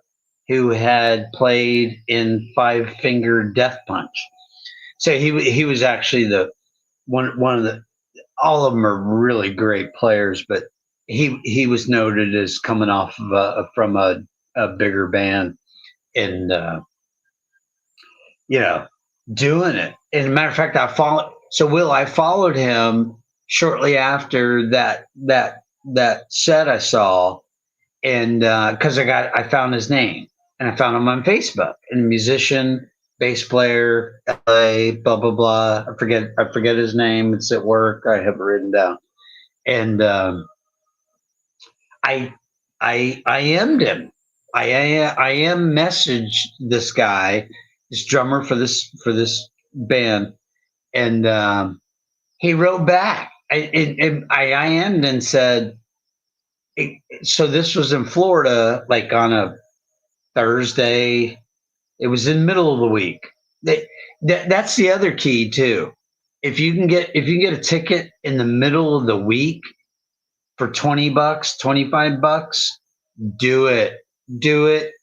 who had played in Five Finger Death Punch. So he was actually the one of the. All of them are really great players, but he was noted as coming off of from a bigger band and doing it. And a matter of fact, I followed him shortly after that set I saw, and because I found his name and I found him on Facebook, and musician, bass player, LA, blah blah blah. I forget his name. It's at work. I have it written down, and I IM'd him. I am messaged this guy, this drummer for this band, and he wrote back. I IM'd and said, so this was in Florida, like on a Thursday. It was in the middle of the week. That's the other key too. If you can get a ticket in the middle of the week for $20, $25, do it.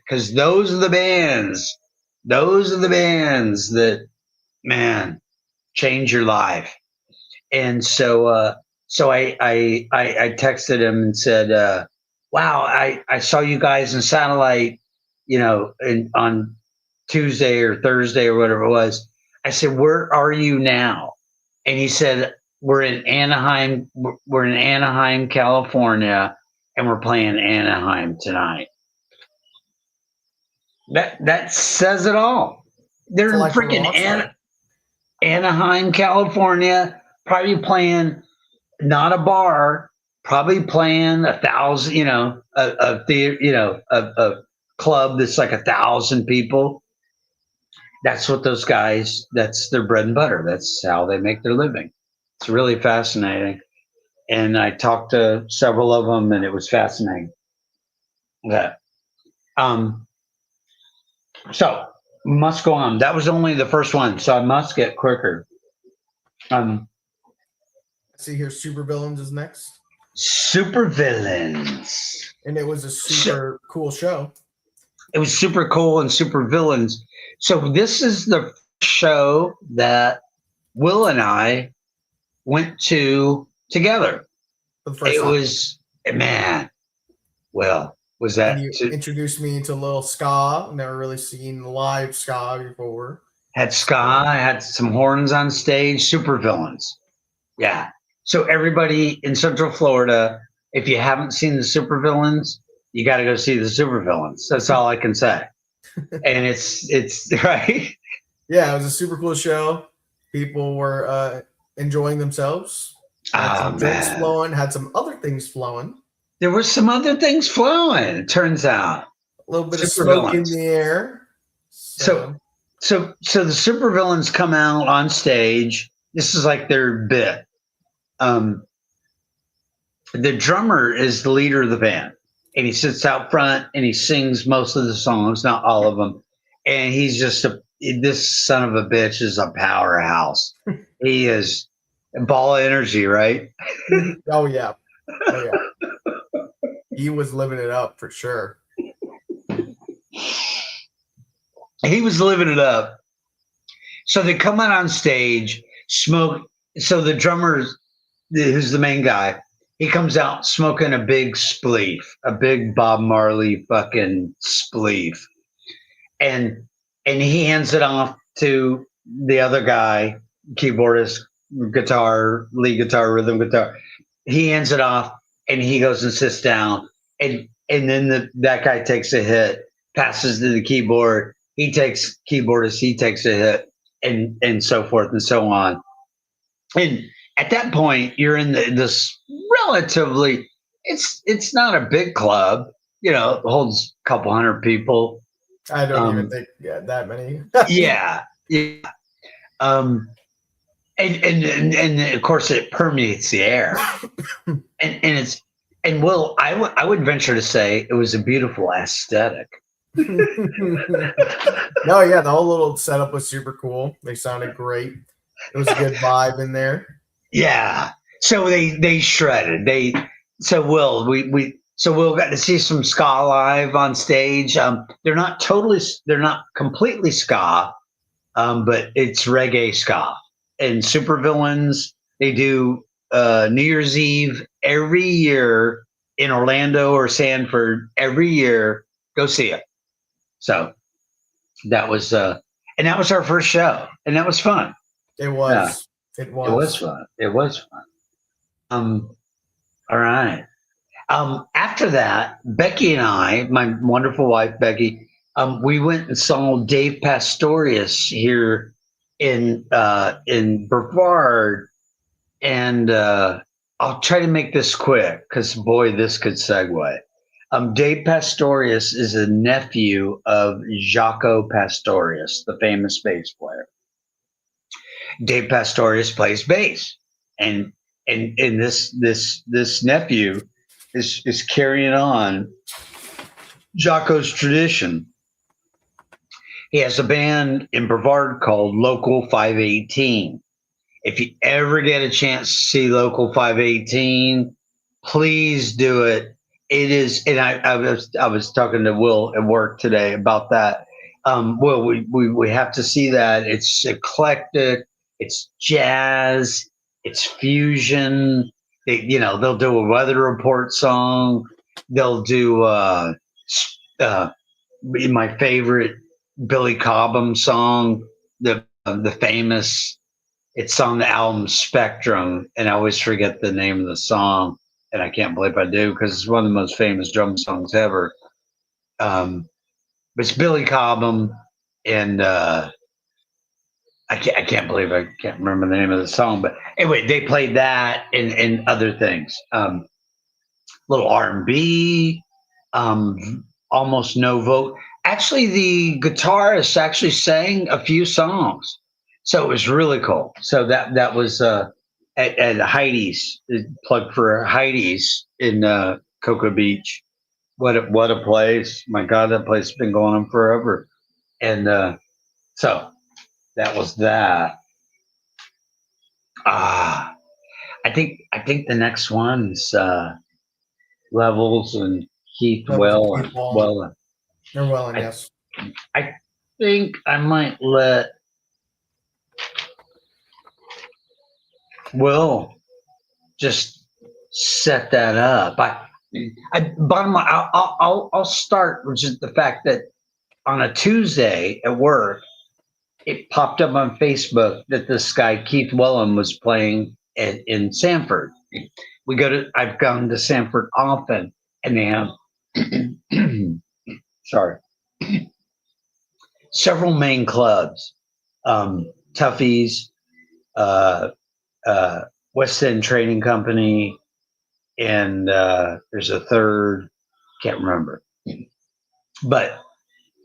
Because those are the bands. Those are the bands that, man, change your life. And so I texted him and said, wow, I saw you guys in Satellite, on Tuesday or Thursday or whatever it was. I said, where are you now? And he said, we're in Anaheim, California, and we're playing Anaheim tonight. That says it all. They're in freaking Anaheim, California, probably playing not a bar, probably playing 1,000, a theater, a club that's like 1,000 people. That's what those guys, that's their bread and butter. That's how they make their living. It's really fascinating. And I talked to several of them, and it was fascinating. Yeah. So must go on. That was only the first one, so I must get quicker. See here, Supervillains is next. Supervillains. And it was a super cool show. It was super cool and super villains. So this is the show that Will and I went to together. For the first It time. was, man, Will, was that And you introduced me to Lil Ska. Never really seen live ska before. had ska, had some horns on stage, super villains. Yeah. So everybody in Central Florida, if you haven't seen the super villains, you got to go see the super villains. That's all I can say. And it's right. Yeah, it was a super cool show. People were enjoying themselves. Had some drinks flowing, had some other things flowing. There were some other things flowing, it turns out. A little bit of smoke in the air. So the supervillains come out on stage. This is like their bit. The drummer is the leader of the band, and he sits out front and he sings most of the songs, not all of them. And he's just this son of a bitch is a powerhouse. He is a ball of energy, right? Oh yeah. He was living it up for sure. He was living it up. So they come out on stage, smoke. So the drummer, who's the main guy, he comes out smoking a big spleef, a big Bob Marley fucking spleef. And he hands it off to the other guy, keyboardist, guitar, lead guitar, rhythm guitar. He hands it off and he goes and sits down. And then that guy takes a hit, passes to the keyboard. He takes a hit, and so forth and so on. And at that point, you're in this relatively, it's not a big club, it holds a couple hundred people. I don't even think that many. Yeah. And of course it permeates the air, and Will, I would venture to say it was a beautiful aesthetic. No, yeah, the whole little setup was super cool. They sounded great. It was a good vibe in there. Yeah. So they shredded. Will got to see some ska live on stage. They're not completely ska, but it's reggae ska. And Supervillains, they do New Year's Eve every year in Orlando or Sanford every year. Go see it. So that was and that was our first show, and that was fun. It was. Yeah. It was fun. It was fun. All right. After that, Becky and I, my wonderful wife Becky, we went and saw Dave Pastorius here in Brevard, and I'll try to make this quick because boy, this could segue. Dave Pastorius is a nephew of Jaco Pastorius, the famous bass player. Dave Pastorius plays bass, and this nephew is carrying on Jaco's tradition. He has a band in Brevard called Local 518. If you ever get a chance to see Local 518, please do it. It is, and I was talking to Will at work today about that. Will, we have to see that. It's eclectic. It's jazz. It's fusion. They'll do a weather report song. They'll do my favorite Billy Cobham song, the famous. It's on the album Spectrum, and I always forget the name of the song, and I can't believe I do because it's one of the most famous drum songs ever. But it's Billy Cobham, and I can't believe I can't remember the name of the song. But anyway, they played that and other things. Little R&B, almost no vote. Actually, the guitarist actually sang a few songs. So it was really cool. So that was at Heidi's, plug for Heidi's in Cocoa Beach. What a place! My God, that place has been going on forever. And so that was that. I think the next one's Levels and Keith Levels and Keith Wallen. Well. They're Welling, yes. I think I might let Will just set that up. Bottom line, I'll start with just the fact that on a Tuesday at work, it popped up on Facebook that this guy Keith Wellham was playing in Sanford. I've gone to Sanford often, and they have sorry, several main clubs, Tuffy's, West End Trading Company, and there's a third, can't remember. But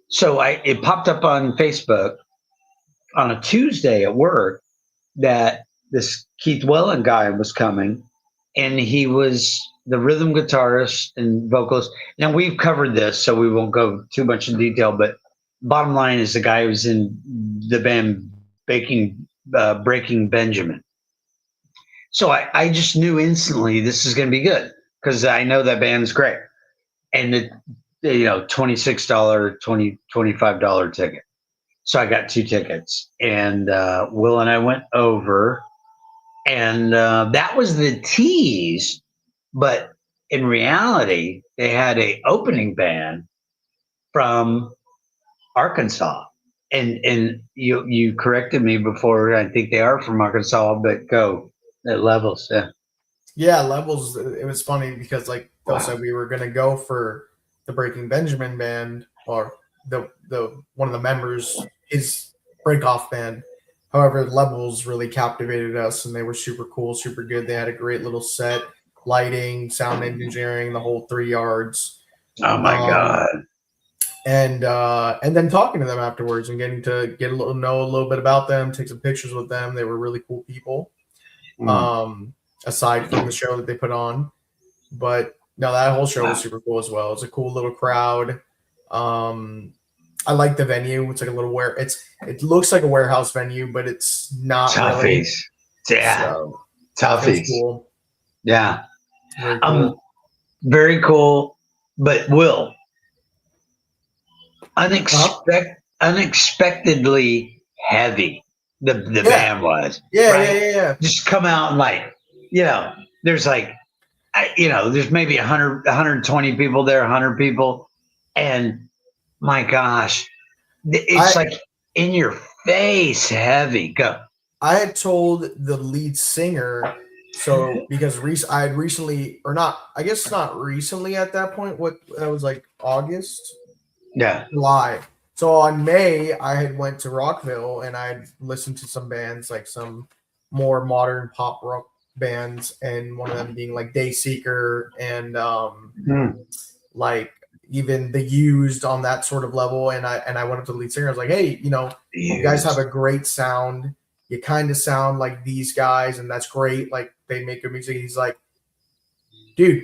so it popped up on Facebook on a Tuesday at work that this Keith Wellen guy was coming, and he was the rhythm guitarist and vocalist. Now we've covered this, so we won't go too much in detail, but bottom line is the guy who was in the band Breaking Benjamin. So I just knew instantly this is going to be good because I know that band's great. And $26, $25 ticket. So I got 2 tickets, and Will and I went over, and that was the tease. But in reality, they had a opening band from Arkansas, and you corrected me before. I think they are from Arkansas, but go at Levels, yeah. Yeah, Levels. It was funny because like Phil said, we were gonna go for the Breaking Benjamin band, or the one of the members, his break-off band. However, Levels really captivated us, and they were super cool, super good. They had a great little set, lighting, sound engineering, the whole 3 yards. Oh my god! And then talking to them afterwards and getting to know a little bit about them, take some pictures with them. They were really cool people. Aside from the show that they put on, but no, that whole show was super cool as well. It's a cool little crowd. I like the venue. It's like a little it looks like a warehouse venue, but it's not. Tuffy's, really. yeah, So, Tuffy's, cool. Yeah, very cool. Very cool. But Will, unexpectedly heavy. The band was. Yeah. Just come out and there's there's maybe 100, 120 people there, 100 people, and my gosh, it's like in your face heavy. Go. I had told the lead singer, because I had recently, or not, I guess not recently at that point. That was like August, July. So on May, I had went to Rockville and I had listened to some bands, like some more modern pop rock bands, and one of them being like Dayseeker and like even The Used on that sort of level. And I went up to the lead singer. I was like, hey, you guys have a great sound. You kind of sound like these guys, and that's great. Like, they make good music. He's like, dude,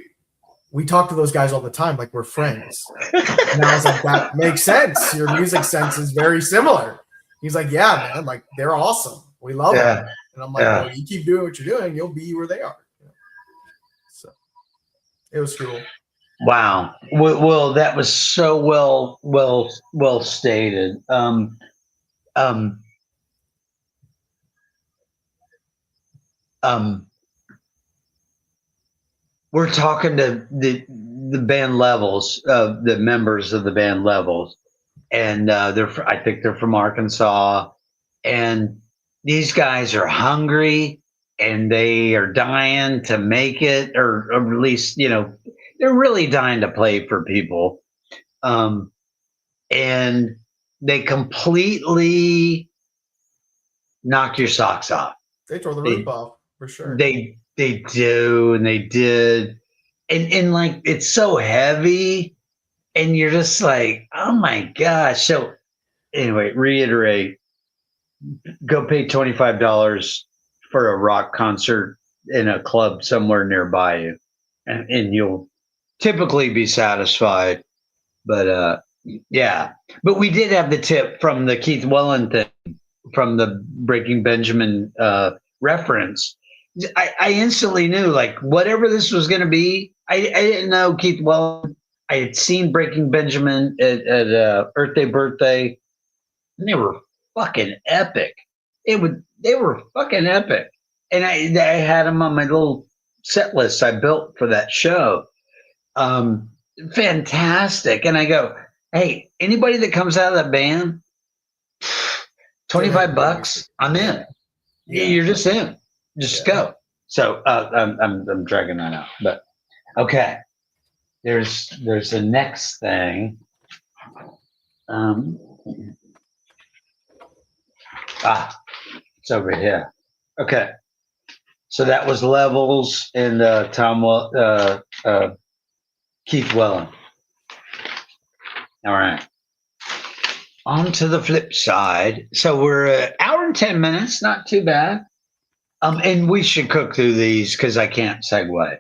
we talk to those guys all the time, like we're friends. And I was like, that makes sense. Your music sense is very similar. He's like, yeah, man, like they're awesome. We love them. And I'm like, well, you keep doing what you're doing, you'll be where they are. So it was cool. Wow. Well, that was so well stated. We're talking to the band Levels, the members of the band Levels, and I think they're from Arkansas, and these guys are hungry and they are dying to make it, or at least they're really dying to play for people, and they completely knock your socks off. They tore the roof off for sure. They do, and they did, and like it's so heavy, and you're just like, oh my gosh. So anyway, reiterate: go pay $25 for a rock concert in a club somewhere nearby you, and you'll typically be satisfied. But but we did have the tip from the Keith Wellen thing, from the Breaking Benjamin reference, I instantly knew like whatever this was going to be. I didn't know Keith Welling. I had seen Breaking Benjamin at Earth Day Birthday, and they were fucking epic. They were fucking epic, and I had them on my little set list I built for that show. Um, Fantastic. And I go, hey, anybody that comes out of that band, $25, I'm in. Yeah. You're just in. Just go. So I'm dragging that out, but okay. There's the next thing. It's over here. Okay. So that was Levels and Keith Welling. All right. On to the flip side. So we're an hour and 10 minutes, not too bad. And we should cook through these because I can't segue.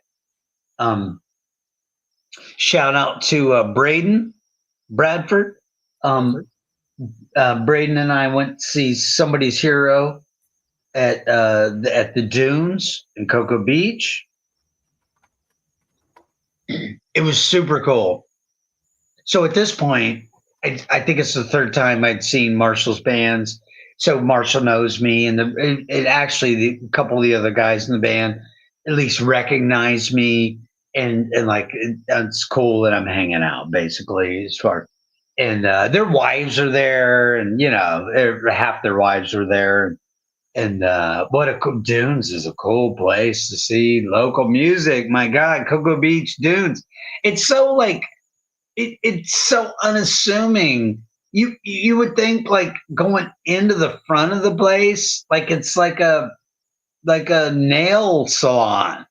Shout out to Braden Bradford. Braden and I went to see Somebody's Hero at the Dunes in Cocoa Beach. It was super cool. So at this point, I think it's the third time I'd seen Marshall's bands. So Marshall knows me, and a couple of the other guys in the band at least recognize me, and like it's cool that I'm hanging out basically as far. And their wives are there, and half their wives are there. And what a cool Dunes is a cool place to see local music. My God, Cocoa Beach Dunes. It's so like it's so unassuming. You would think like going into the front of the place, like it's like a nail salon.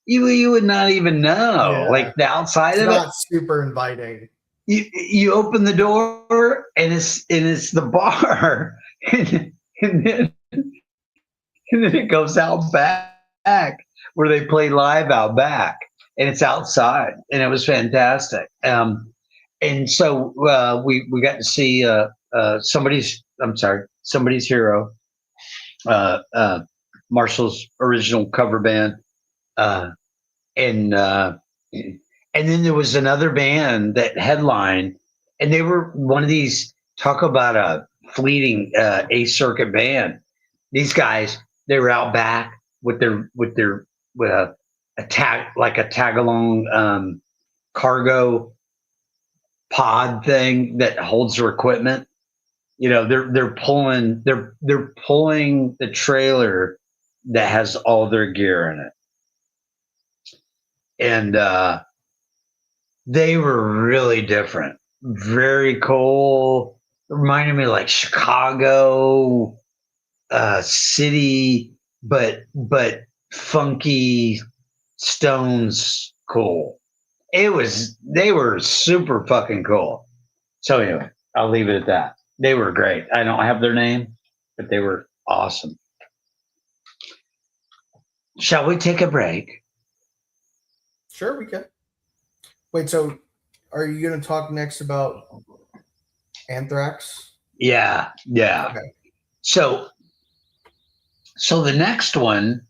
You would not even know. Yeah. Like the outside It's of not it. super inviting. You open the door and it's the bar, and then it goes out back where they play live out back, and it's outside, and it was fantastic. And so we got to see somebody's hero, Marshall's original cover band, and then there was another band that headlined, and they were one of these, talk about a fleeting A circuit band. These guys, they were out back with a tag along cargo pod thing that holds their equipment. They're pulling the trailer that has all their gear in it, and they were really different, very cool. It reminded me of like Chicago city, but funky Stones cool. They were super fucking cool. So anyway, I'll leave it at that. They were great. I don't have their name, but they were awesome. Shall we take a break? Sure, we can. Wait, so are you going to talk next about Anthrax? Yeah. Okay. So the next one,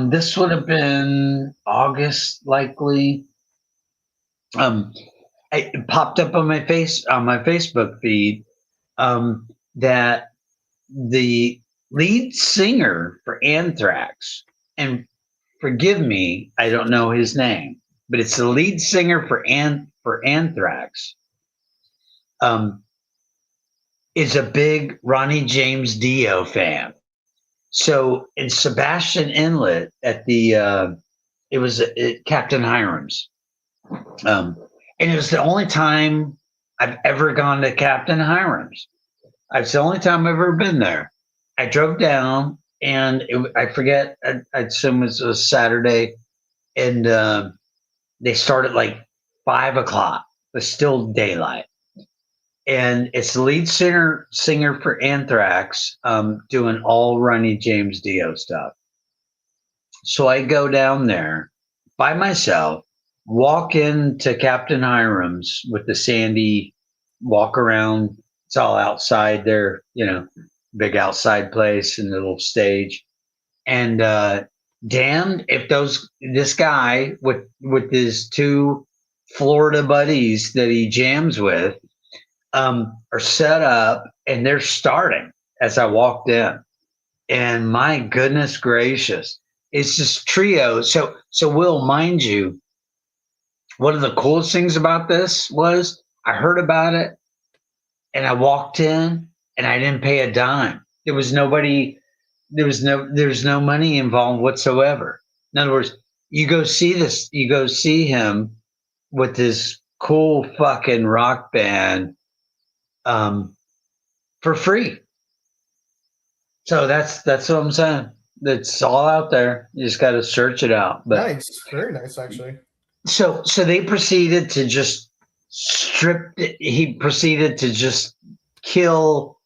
this would have been August, likely. It popped up on my Facebook feed that the lead singer for Anthrax, and forgive me, I don't know his name, but it's the lead singer for Anthrax, is a big Ronnie James Dio fan. So in Sebastian Inlet at it was at Captain Hiram's. And it was the only time I've ever gone to Captain Hiram's. It's the only time I've ever been there. I drove down, and I forget, I assume it was a Saturday, and they start at like 5 o'clock. It's still daylight. And it's the lead singer for Anthrax, doing all Ronnie James Dio stuff. So I go down there by myself, walk into Captain Hiram's with the Sandy, walk around. It's all outside there, big outside place and little stage. And damned if this guy with his two Florida buddies that he jams with are set up and they're starting as I walked in. And my goodness gracious, it's this trio. So Will, mind you, one of the coolest things about this was I heard about it and I walked in and I didn't pay a dime. There was nobody, there's no money involved whatsoever. In other words, you go see him with this cool fucking rock band for free. So that's what I'm saying. It's all out there. You just got to search it out. But Nice, very nice, actually. so they proceeded to just strip. He proceeded to just kill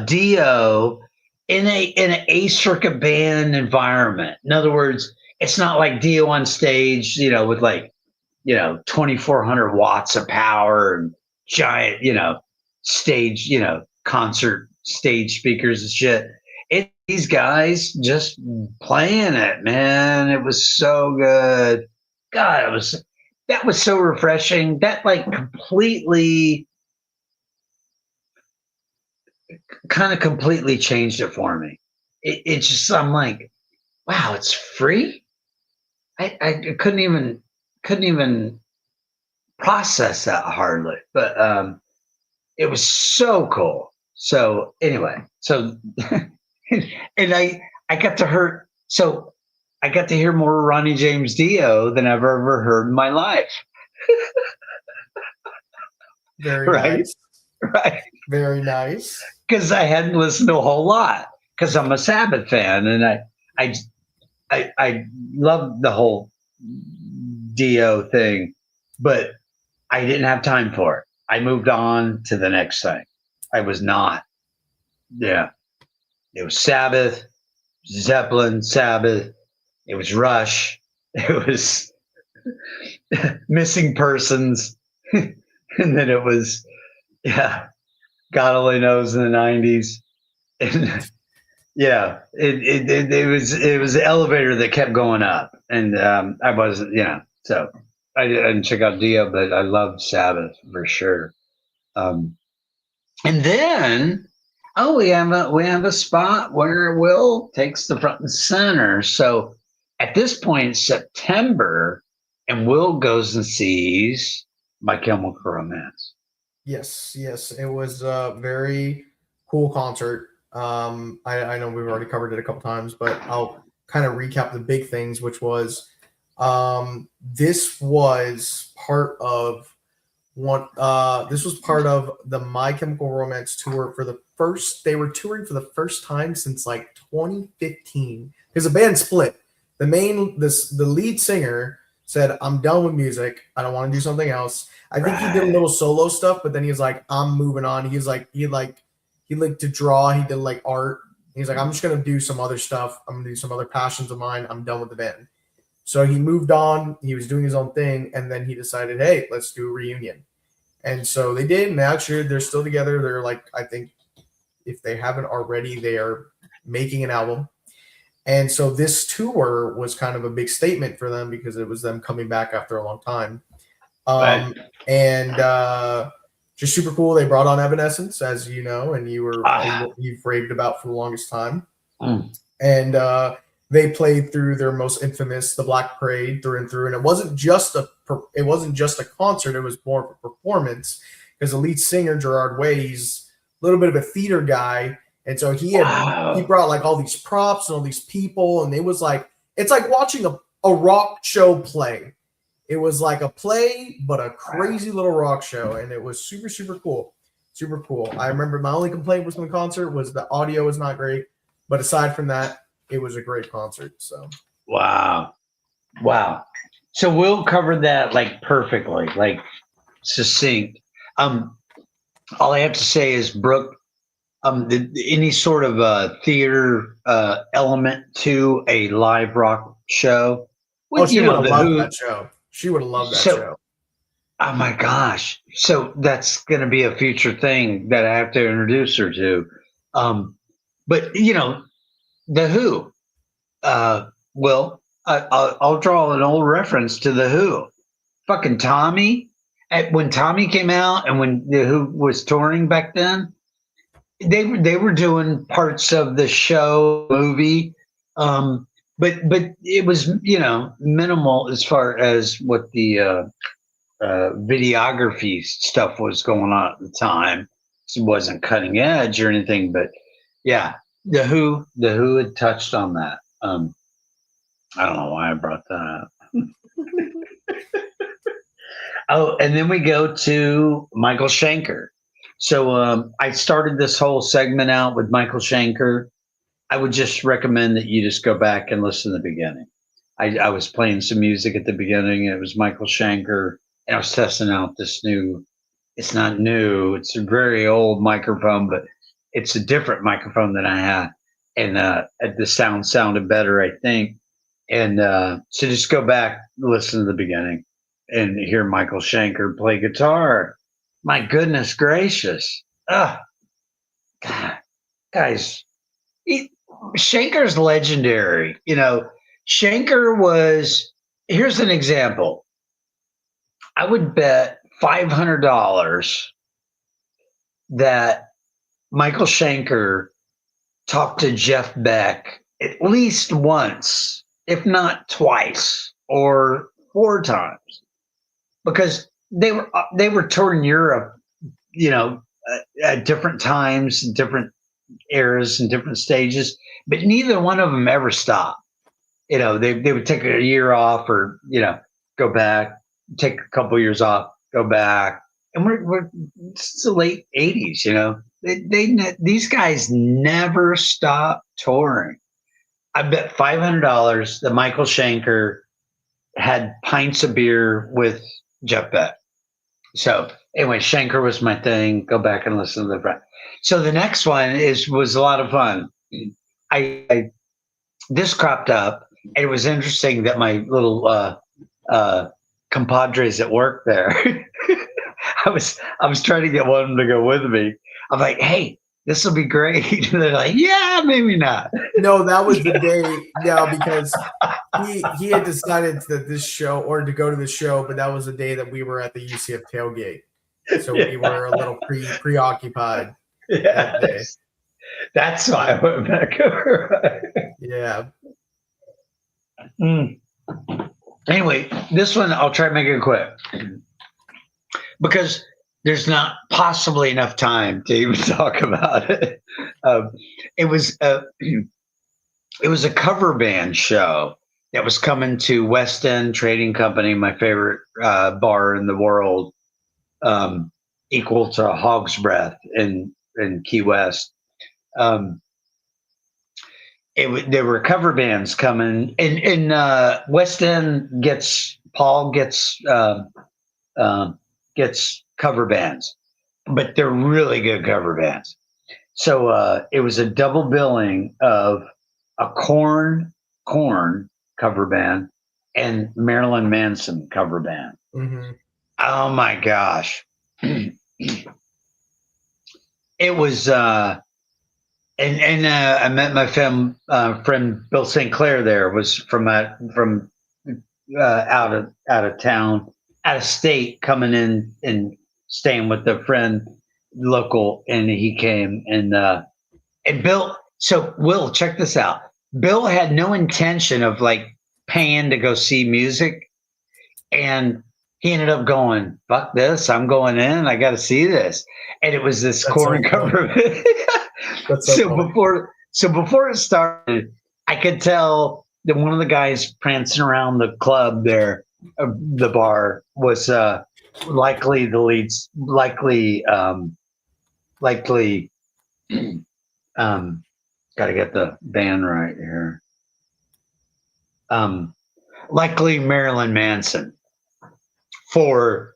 Dio in an A circuit band environment. In other words, it's not like Dio on stage, with 2,400 watts of power and giant, stage, concert stage speakers and shit. These guys just playing it, man. It was so good. God, that was so refreshing. That completely changed it for me. It just, I'm like, wow, it's free. I couldn't even process that hardly, but it was so cool. So anyway, and I got to hear more Ronnie James Dio than I've ever heard in my life. Very right? nice. Right. Very nice. Because I hadn't listened to a whole lot because I'm a Sabbath fan and I love the whole Dio thing, but I didn't have time for it. I moved on to the next thing. I was not. Yeah. It was Sabbath, Zeppelin, Sabbath. It was Rush. It was Missing Persons. And then it was, God only knows in the 90s. And yeah, it was the elevator that kept going up. And I wasn't, so I didn't check out Dio, but I loved Sabbath for sure. And then we have a spot where Will takes the front and center. So at this point, it's September, and Will goes and sees My Chemical Romance. Yes, it was a very cool concert. I know we've already covered it a couple times, but I'll kind of recap the big things, which was this was part of the My Chemical Romance tour they were touring for the first time since 2015 because the band split. The lead singer said, "I'm done with music. I don't want to do something else." I think he did a little solo stuff, but then he was like, "I'm moving on." He liked to draw. He did art. He's like, "I'm just gonna do some other stuff. I'm gonna do some other passions of mine. I'm done with the band." So he moved on. He was doing his own thing, and then he decided, "Hey, let's do a reunion." And so they did. And actually, they're still together. They're I think if they haven't already, they are making an album. And so this tour was kind of a big statement for them because it was them coming back after a long time. Right. And just super cool. They brought on Evanescence, as you know, and you've raved about for the longest time. And they played through their most infamous, The Black Parade, through and through. And it wasn't just a concert; it was more of a performance because the lead singer Gerard Way, he's a little bit of a theater guy. And so he brought all these props and all these people, and it was it's like watching a rock show play. It was like a play, but a crazy little rock show, and it was super, super cool. Super cool. I remember my only complaint with the concert was the audio was not great, but aside from that, it was a great concert. So wow. So Will covered that perfectly, succinct. All I have to say is, Brooke, any sort of theater element to a live rock show? She would have loved that show. She would have loved that show. Oh my gosh! So that's going to be a future thing that I have to introduce her to. But the Who, Well, I'll draw an old reference to the Who. Fucking Tommy. When Tommy came out, and when the Who was touring back then, they were doing parts of the show movie, but it was minimal as far as what the videography stuff was going on at the time. It wasn't cutting edge or anything, but yeah, the Who had touched on that. I don't know why I brought that up. Oh, and then we go to Michael Schenker. So I started this whole segment out with Michael Schenker. I would just recommend that you just go back and listen to the beginning. I was playing some music at the beginning, and it was Michael Schenker, and I was testing out this new. It's not new. It's a very old microphone, but it's a different microphone than I had, and the sound sounded better, I think. And so just go back, listen to the beginning, and hear Michael Schenker play guitar. My goodness gracious. God, guys, Schenker's legendary. Schenker was, here's an example. I would bet $500 that Michael Schenker talked to Jeff Beck at least once, if not twice or 4 times, because they were touring Europe, at different times, different eras, and different stages, but neither one of them ever stopped. They would take a year off, or go back, take a couple years off, go back, and it's the late '80s. These guys never stopped touring. I bet $500 that Michael Schenker had pints of beer with Jeff Beck. So anyway, Schenker was my thing. Go back and listen to the. So the next one was a lot of fun. This cropped up, and it was interesting that my little compadres at work there. I was trying to get one of them to go with me. I'm like, hey, this will be great. And they're like, yeah, maybe not. No, that was the day. Yeah, because he had decided that this show, or to go to the show, but that was the day that we were at the UCF tailgate. So we were a little preoccupied. Yeah, that's why I went back over. Yeah. Anyway, this one I'll try to make it quick, because there's not possibly enough time to even talk about it. It was a cover band show that was coming to West End Trading Company, my favorite bar in the world, equal to Hog's Breath in Key West. There were cover bands coming, and West End Paul gets cover bands, but they're really good cover bands. So it was a double billing of a Korn cover band and Marilyn Manson cover band. Mm-hmm. Oh my gosh. It was I met my friend Bill St. Clair there, was from out of town, out of state, coming in and staying with a friend local, and he came and Bill. So Will, check this out. Bill had no intention of paying to go see music, and he ended up going, fuck this, I'm going in, I got to see this. And it was this Korn cover. So before it started, I could tell that one of the guys prancing around the club there, the bar, was likely the leads, got to get the band right here. Likely Marilyn Manson. I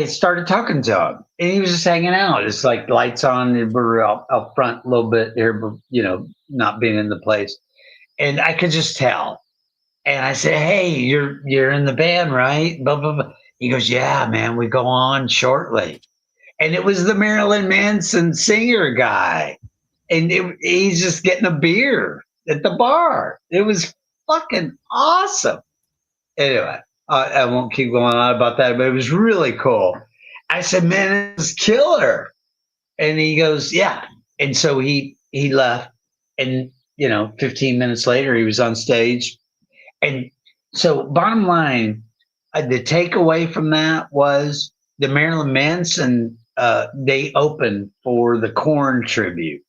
started talking to him, and he was just hanging out. It's like lights on, and we're out front a little bit here, but not being in the place, and I could just tell. And I said, "Hey, you're in the band, right?" Blah blah blah. He goes, "Yeah, man, we go on shortly." And it was the Marilyn Manson singer guy, and he's just getting a beer. at the bar. It was fucking awesome. Anyway, I won't keep going on about that, but it was really cool. I said, man, it's killer. And he goes, yeah. And so he left. And, 15 minutes later, he was on stage. And so, bottom line, the takeaway from that was the Marilyn Manson, they opened for the Korn tribute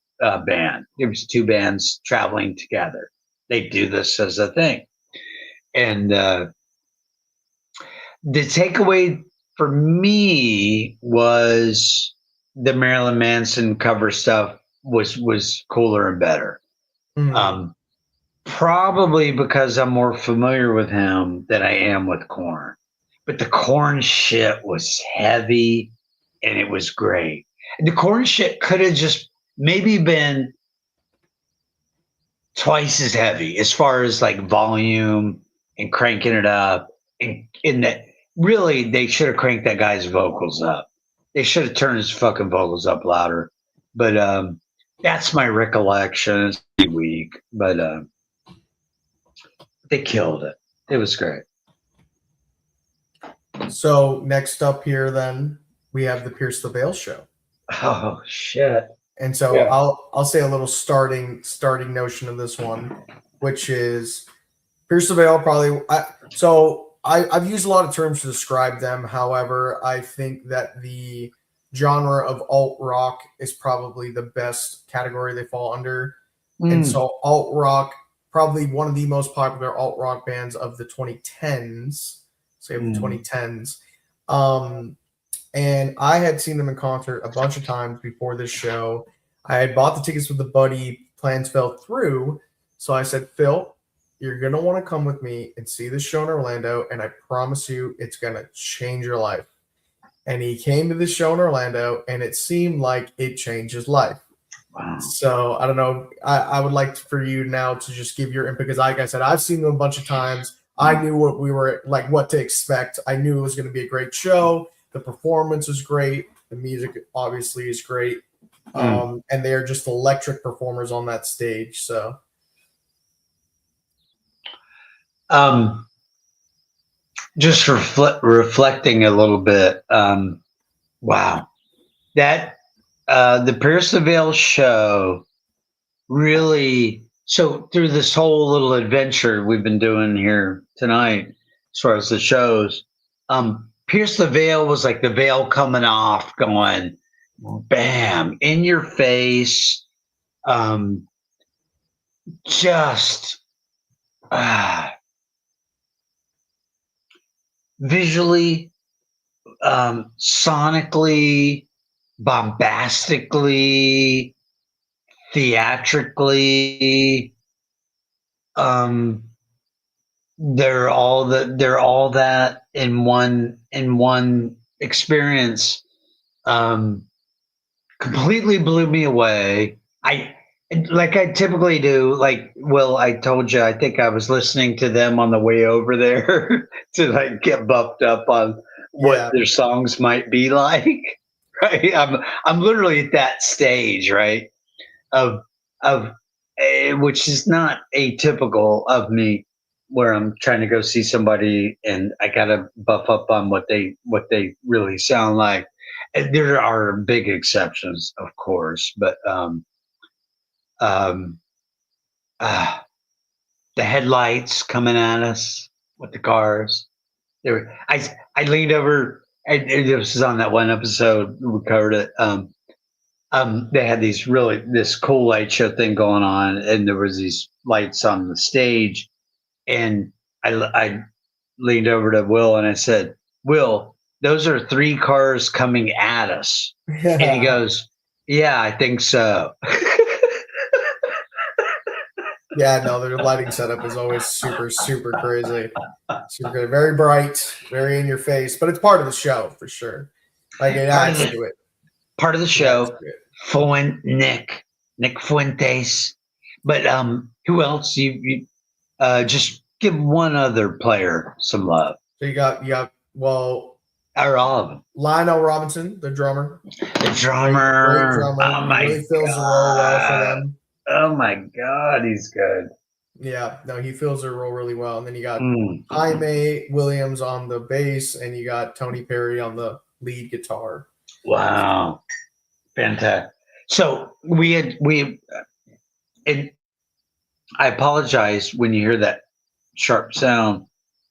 band. It was two bands traveling together. They do this as a thing. And the takeaway for me was the Marilyn Manson cover stuff was cooler and better. Probably because I'm more familiar with him than I am with Korn. But the Korn shit was heavy and it was great. The Korn shit could have just maybe been twice as heavy as far as like volume and cranking it up. And in that, really, they should have cranked that guy's vocals up. They should have turned his fucking vocals up louder. But that's my recollection. It's pretty weak, but they killed it. It was great. So next up here, then we have the Pierce the Veil show. Oh shit! And so I'll say a little starting notion of this one, which is Pierce the Veil. Probably. I've used a lot of terms to describe them. However, I think that the genre of alt rock is probably the best category they fall under. And so alt rock, probably one of the most popular alt rock bands of the 2010s. Say of the 2010s. And I had seen them in concert a bunch of times before this show. I had bought the tickets with a buddy. Plans fell through. So I said, Phil, you're going to want to come with me and see this show in Orlando. And I promise you, it's going to change your life. And he came to this show in Orlando, and it seemed like it changed his life. Wow. So I don't know. I would like for you now to just give your input because, like I said, I've seen them a bunch of times. I knew what to expect. I knew it was going to be a great show. The performance was great. The music obviously is great. And they're just electric performers on that stage. So, just reflecting a little bit. Wow, that the Pierce the Veil show really. So through this whole little adventure we've been doing here tonight, as far as the shows, Pierce the Veil was like the veil coming off, going bam in your face, just visually, sonically, bombastically, theatrically, they're all that in one experience. Completely blew me away. Like I typically do, like, Will, I told you, I think I was listening to them on the way over there to like get buffed up on what their songs might be like. Right. I'm literally at that stage, right? Of which is not atypical of me, where I'm trying to go see somebody and I gotta buff up on what they really sound like. And there are big exceptions, of course, but the headlights coming at us with the cars. I leaned over. This was on that one episode we covered it. They had this cool light show thing going on, and there was these lights on the stage, and I leaned over to Will and I said, Will, those are 3 cars coming at us. And he goes, yeah, I think so. Yeah, no, their lighting setup is always super, super crazy. Super good. Very bright, very in your face, but it's part of the show for sure. Like it adds to it. Part of the show. Nick Fuentes. But who else? You just give one other player some love. So you got or all of them. Lionel Robinson, the drummer. The drummer. Great drummer. Oh my really fills the role well for them. Oh my God, he's good. Yeah, no, he fills their role really well. And then you got Mm. Jaime Williams on the bass, and you got Tony Perry on the lead guitar. Wow, fantastic. So and I apologize when you hear that sharp sound.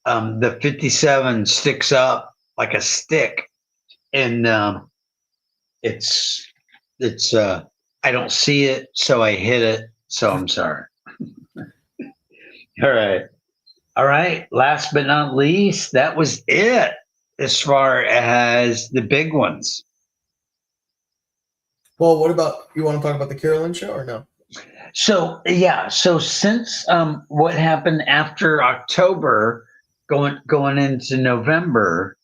The 57 sticks up like a stick, and it's I don't see it, so I hit it. So I'm sorry. All right. All right. Last but not least, that was it as far as the big ones. Well, what about, you want to talk about the Carolyn show or no? So yeah, so since what happened after October, going into November,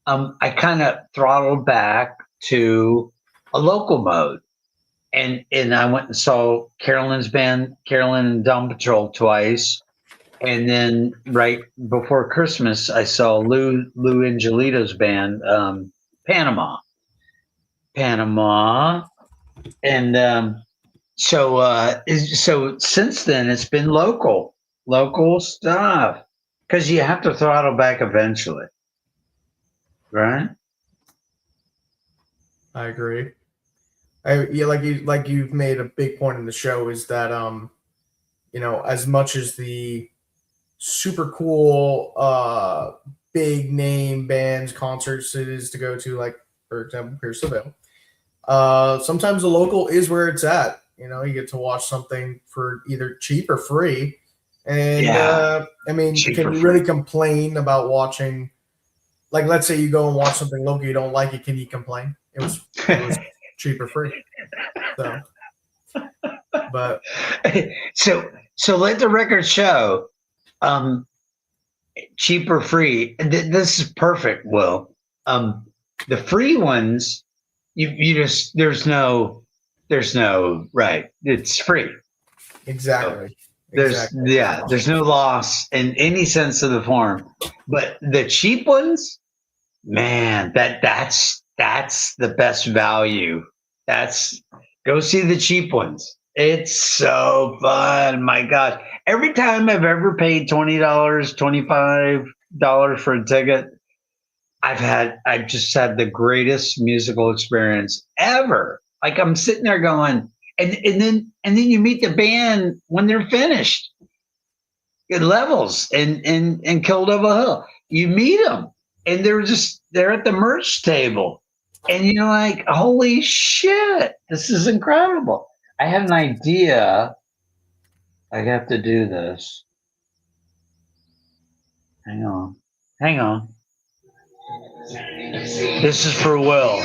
I kind of throttled back to a local mode, and I went and saw Carolyn's band, Carolyn and Dawn Patrol, twice. And then right before Christmas, I saw Lou Angelito's band, Panama, Panama, and so since then it's been local stuff because you have to throttle back eventually, right? I agree. Like you've made a big point in the show is that as much as the super cool big name bands concerts it is to go to, like for example Pierce the Veil, sometimes the local is where it's at. You get to watch something for either cheap or free, and Yeah, I mean, cheap can or you free. really complain about watching, like, let's say you go and watch something local, you don't like it, can you complain? It was cheap or free. So, but so let the record show, um, cheap or free. This is perfect, Will. Um, the free ones, you just there's no right. It's free. So exactly, there's no loss in any sense of the form. But the cheap ones, man, that's the best value. That's Go see the cheap ones. It's so fun. My God. Every time I've ever paid $20, $25 for a ticket, I've just had the greatest musical experience ever. Like I'm sitting there going, and then you meet the band when they're finished. It levels and Kildova Hill. You meet them, and they're at the merch table, and you're like, holy shit, this is incredible. I had an idea. I have to do this. Hang on, hang on. This is for Will.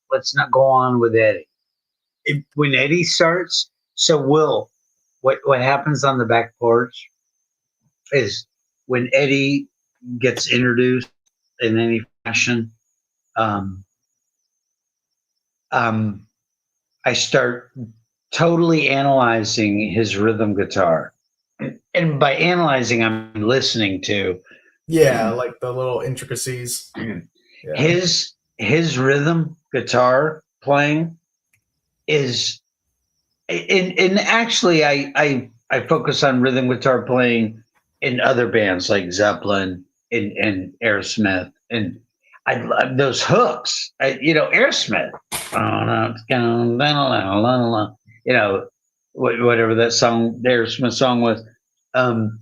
Let's not go on with Eddie. When Eddie starts, so Will, what happens on the back porch is when Eddie gets introduced in any fashion, um, um, I start totally analyzing his rhythm guitar, and by analyzing, I'm listening to yeah, like the little intricacies. Yeah, his rhythm guitar playing is, and actually I focus on rhythm guitar playing in other bands like Zeppelin and Aerosmith, and I love those hooks. Aerosmith, whatever that song, the Aerosmith song was. Um,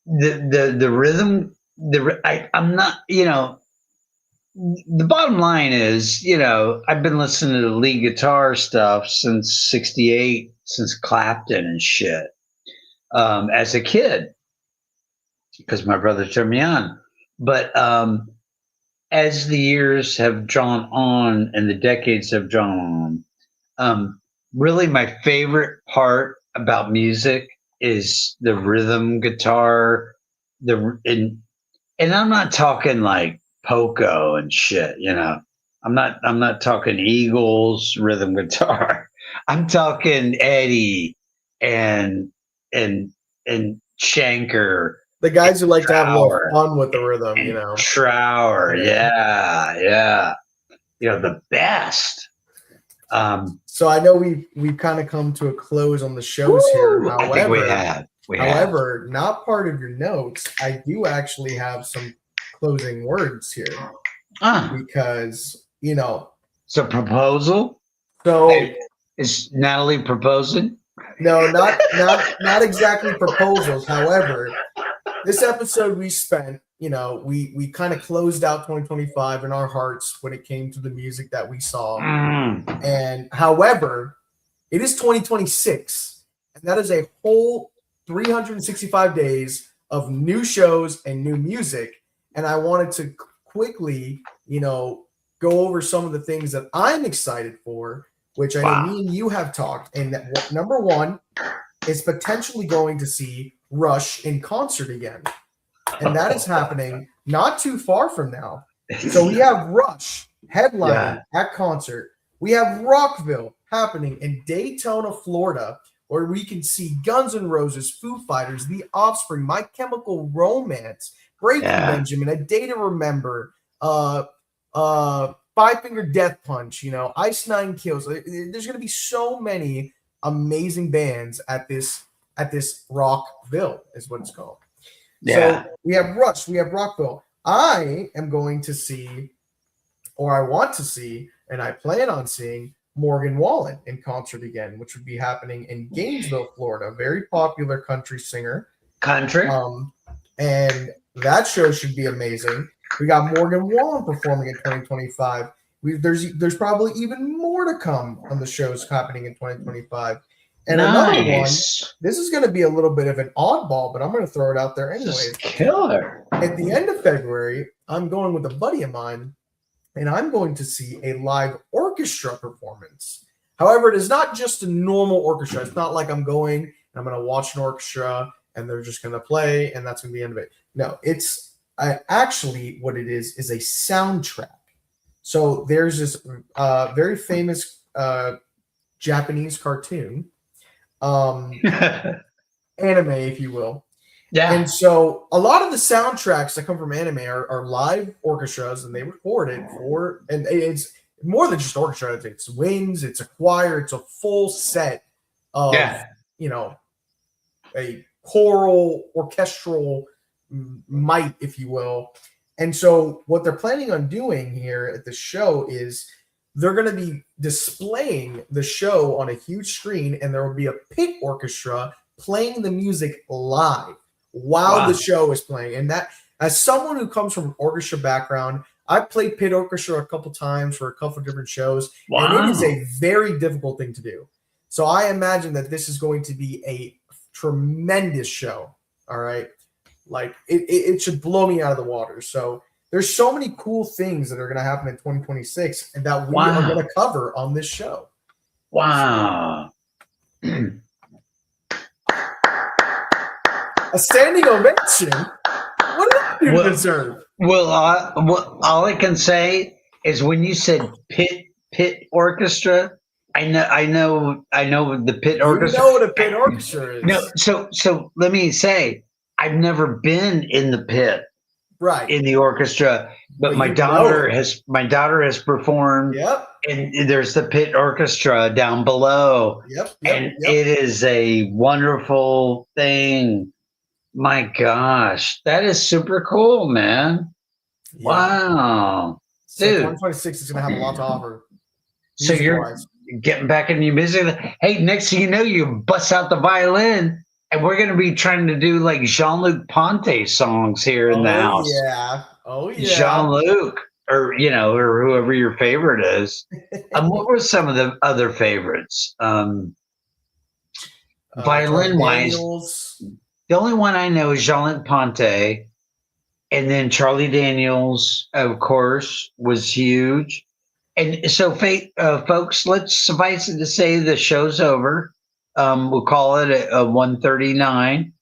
the rhythm, I'm not, the bottom line is, I've been listening to lead guitar stuff since '68, since Clapton and shit. as a kid because my brother turned me on. But as the years have drawn on and the decades have drawn on, really my favorite part about music is the rhythm guitar, and I'm not talking like Poco and shit, you know. I'm not talking Eagles rhythm guitar. I'm talking Eddie and and and Shanker The guys who like to have a little Trower fun with the rhythm, and Trower. Yeah. The best. So I know we've kind of come to a close on the shows here. I think we have. However, not part of your notes, I do actually have some closing words here because So proposal. So is Natalie proposing? No, not exactly proposals. However, this episode we spent, we kind of closed out 2025 in our hearts when it came to the music that we saw. And however, it is 2026, and that is a whole 365 days of new shows and new music. And I wanted to quickly, go over some of the things that I'm excited for, which I know me and you have talked. And that number one is potentially going to see Rush in concert again. And that is happening not too far from now. So we have Rush headlining at concert. We have Rockville happening in Daytona, Florida, where we can see Guns N' Roses, Foo Fighters, The Offspring, My Chemical Romance, Breaking Benjamin, A Day to Remember, Five Finger Death Punch, Ice Nine Kills. There's going to be so many amazing bands at this Rockville is what it's called. So we have Rush, we have Rockville. I am going to see, or I want to see, and I plan on seeing Morgan Wallen in concert again, which would be happening in Gainesville, Florida. Very popular country singer. And that show should be amazing. We got Morgan Wallen performing in 2025. There's probably even more to come on the shows happening in 2025. And another one, this is going to be a little bit of an oddball, but I'm going to throw it out there anyways. Killer. At the end of February, I'm going with a buddy of mine, and I'm going to see a live orchestra performance. However, it is not just a normal orchestra. It's not like I'm going and I'm going to watch an orchestra and they're just going to play and that's going to be the end of it. No, it's actually what it is a soundtrack. So there's this very famous Japanese cartoon, anime, if you will. Yeah. And so a lot of the soundtracks that come from anime are live orchestras, and they record it and it's more than just orchestra. It's winds, it's a choir, it's a full set of, a choral, orchestral might, if you will. And so what they're planning on doing here at the show is they're going to be displaying the show on a huge screen, and there will be a pit orchestra playing the music live while the show is playing. And that, as someone who comes from an orchestra background, I've played pit orchestra a couple times for a couple of different shows, and it is a very difficult thing to do. So I imagine that this is going to be a tremendous show. All right. Like it should blow me out of the water. So there's so many cool things that are going to happen in 2026 and that we are going to cover on this show. Wow. A standing ovation? What did you deserve? Well, all I can say is when you said pit orchestra, I know the pit orchestra. You know what a pit orchestra is. No, so let me say, I've never been in the pit, right, in the orchestra, but my daughter has performed. Yep. And there's the pit orchestra down below. Yep. It is a wonderful thing. My gosh, that is super cool, man. Yeah. Wow. So dude, 2026 is going to have a lot to offer. So you're getting back into your music. Hey, next thing you know, you bust out the violin, and we're going to be trying to do like Jean-Luc Ponty songs here in the house. Yeah. Oh, yeah. Jean-Luc, or whoever your favorite is. What were some of the other favorites? Violin wise, Daniels. the only one I know is Jean-Luc Ponty, and then Charlie Daniels, of course, was huge. And so, folks, let's suffice it to say the show's over. We'll call it a 1:39.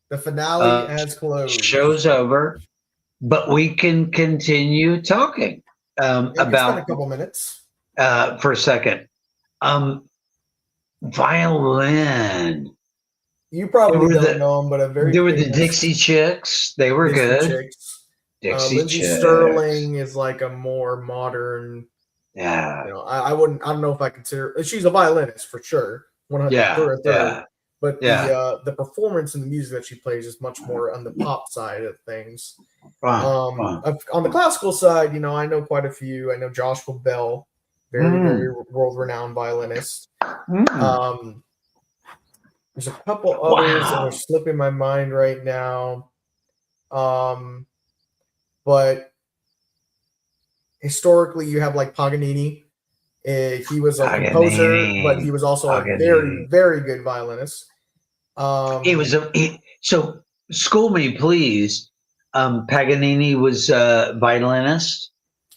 The finale has closed. Show's over, but we can continue talking about a couple minutes for a second. Violin. You probably don't know them, but they were the Dixie Chicks. They were good. Chicks. Dixie Lindsay Chicks. Sterling is like a more modern. Yeah. I wouldn't. I don't know if I consider she's a violinist for sure. 100. Yeah. But the performance and the music that she plays is much more on the pop side of things. On the classical side, I know quite a few. I know Joshua Bell, very world-renowned violinist. There's a couple others that are slipping my mind right now. But historically, you have like Paganini. He was a composer, but he was also a very, very good violinist. So school me, please. Paganini was a violinist.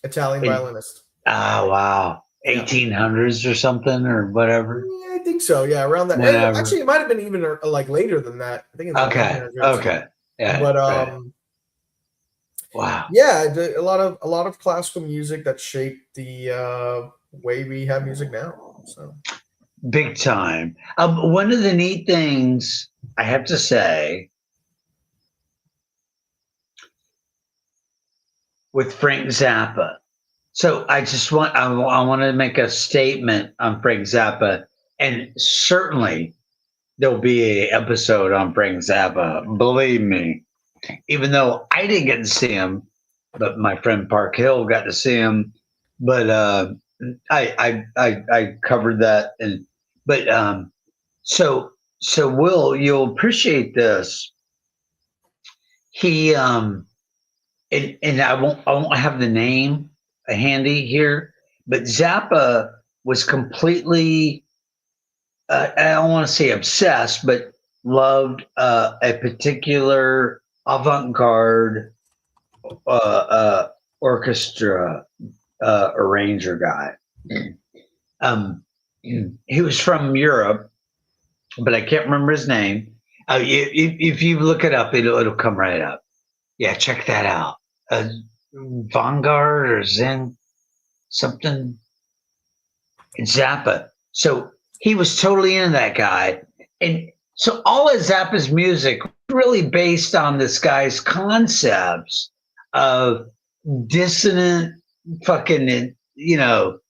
Italian violinist. Oh, wow. 1800s or something or whatever. Yeah, I think so. Yeah, around that. Actually, it might have been even like later than that. I think. Okay. Yeah. But wow. Yeah, a lot of classical music that shaped the way we have music now. So big time. One of the neat things I have to say with Frank Zappa. So I want to make a statement on Frank Zappa, and certainly there'll be an episode on Frank Zappa. Believe me, even though I didn't get to see him, but my friend Park Hill got to see him. But I covered that, so Will, you'll appreciate this. He and I won't have the name handy here, but Zappa was completely I don't want to say obsessed, but loved a particular avant-garde orchestra arranger guy. He was from Europe, but I can't remember his name. If you look it up, it'll come right up. Yeah, check that out. Vanguard or Zen something. Zappa. So he was totally into that guy. And so all of Zappa's music really based on this guy's concepts of dissonant fucking, you're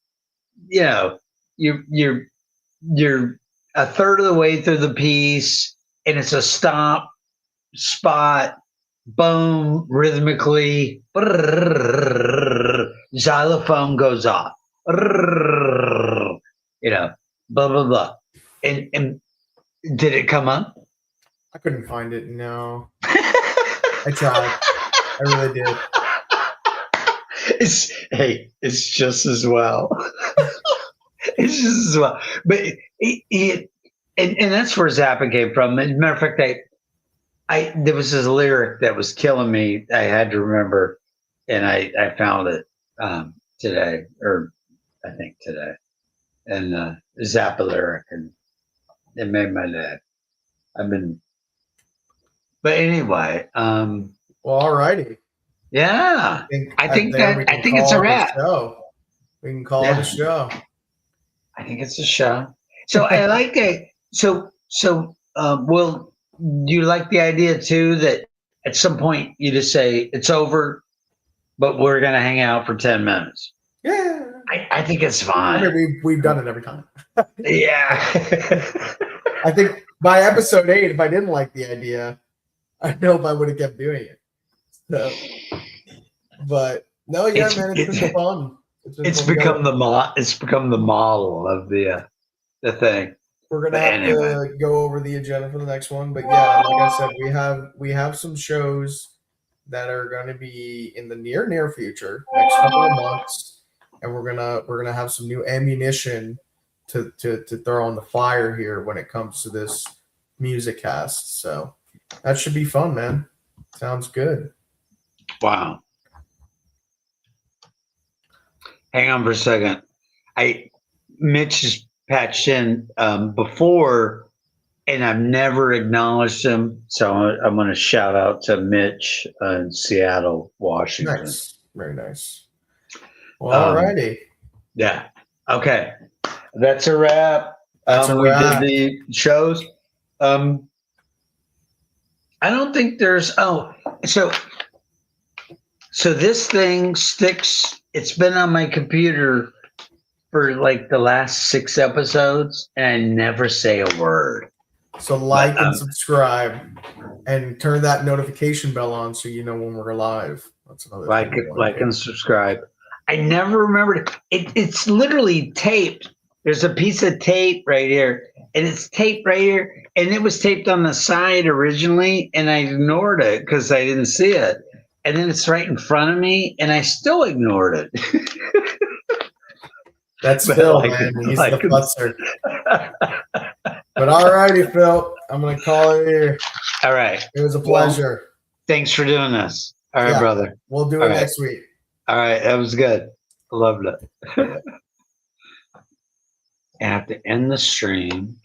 a third of the way through the piece and it's a stop spot, boom, rhythmically, xylophone goes off, blah, blah, blah. And did it come up? I couldn't find it, no. I tried. I really did. It's just as well. It's just as well. But and that's where Zappa came from. As a matter of fact, there was this lyric that was killing me. I had to remember, and I found it today, or I think today, and Zappa lyric, and it made my day. But anyway. Well, alrighty. Yeah, I think it's a wrap. We can call it a show. I think it's a show. So I like it. So Will, you like the idea too that at some point you just say it's over, but we're gonna hang out for 10 minutes. Yeah, I think it's fine. I mean, we've done it every time. Yeah. I think by episode 8, if I didn't like the idea, I don't know if I would have kept doing it. So, but no, yeah, man, it's been fun. It's become the model of the thing. We're gonna have to go over the agenda for the next one, but yeah, like I said, we have some shows that are going to be in the near future, next couple of months, and we're gonna have some new ammunition to throw on the fire here when it comes to this music cast. So that should be fun, man. Sounds good. Wow. Hang on for a second. Mitch has patched in before, and I've never acknowledged him. So I'm going to shout out to Mitch in Seattle, Washington. Nice. Very nice. Well, all righty. Yeah. Okay. That's a wrap. That's a wrap. We did the shows. I don't think there's so this thing sticks. It's been on my computer for like the last 6 episodes, and I never say a word. So like and subscribe and turn that notification bell on so you know when we're live. That's another thing. Like and subscribe. I never remembered it. It's literally taped. There's a piece of tape right here, and it's taped right here, and it was taped on the side originally, and I ignored it because I didn't see it. And then it's right in front of me, and I still ignored it. That's Phil, man. He's the futzer. But all righty, Phil. I'm going to call it here. All right. It was a pleasure. Well, thanks for doing this. All right, brother. We'll do it next week. All right. That was good. I loved it. I have to end the stream.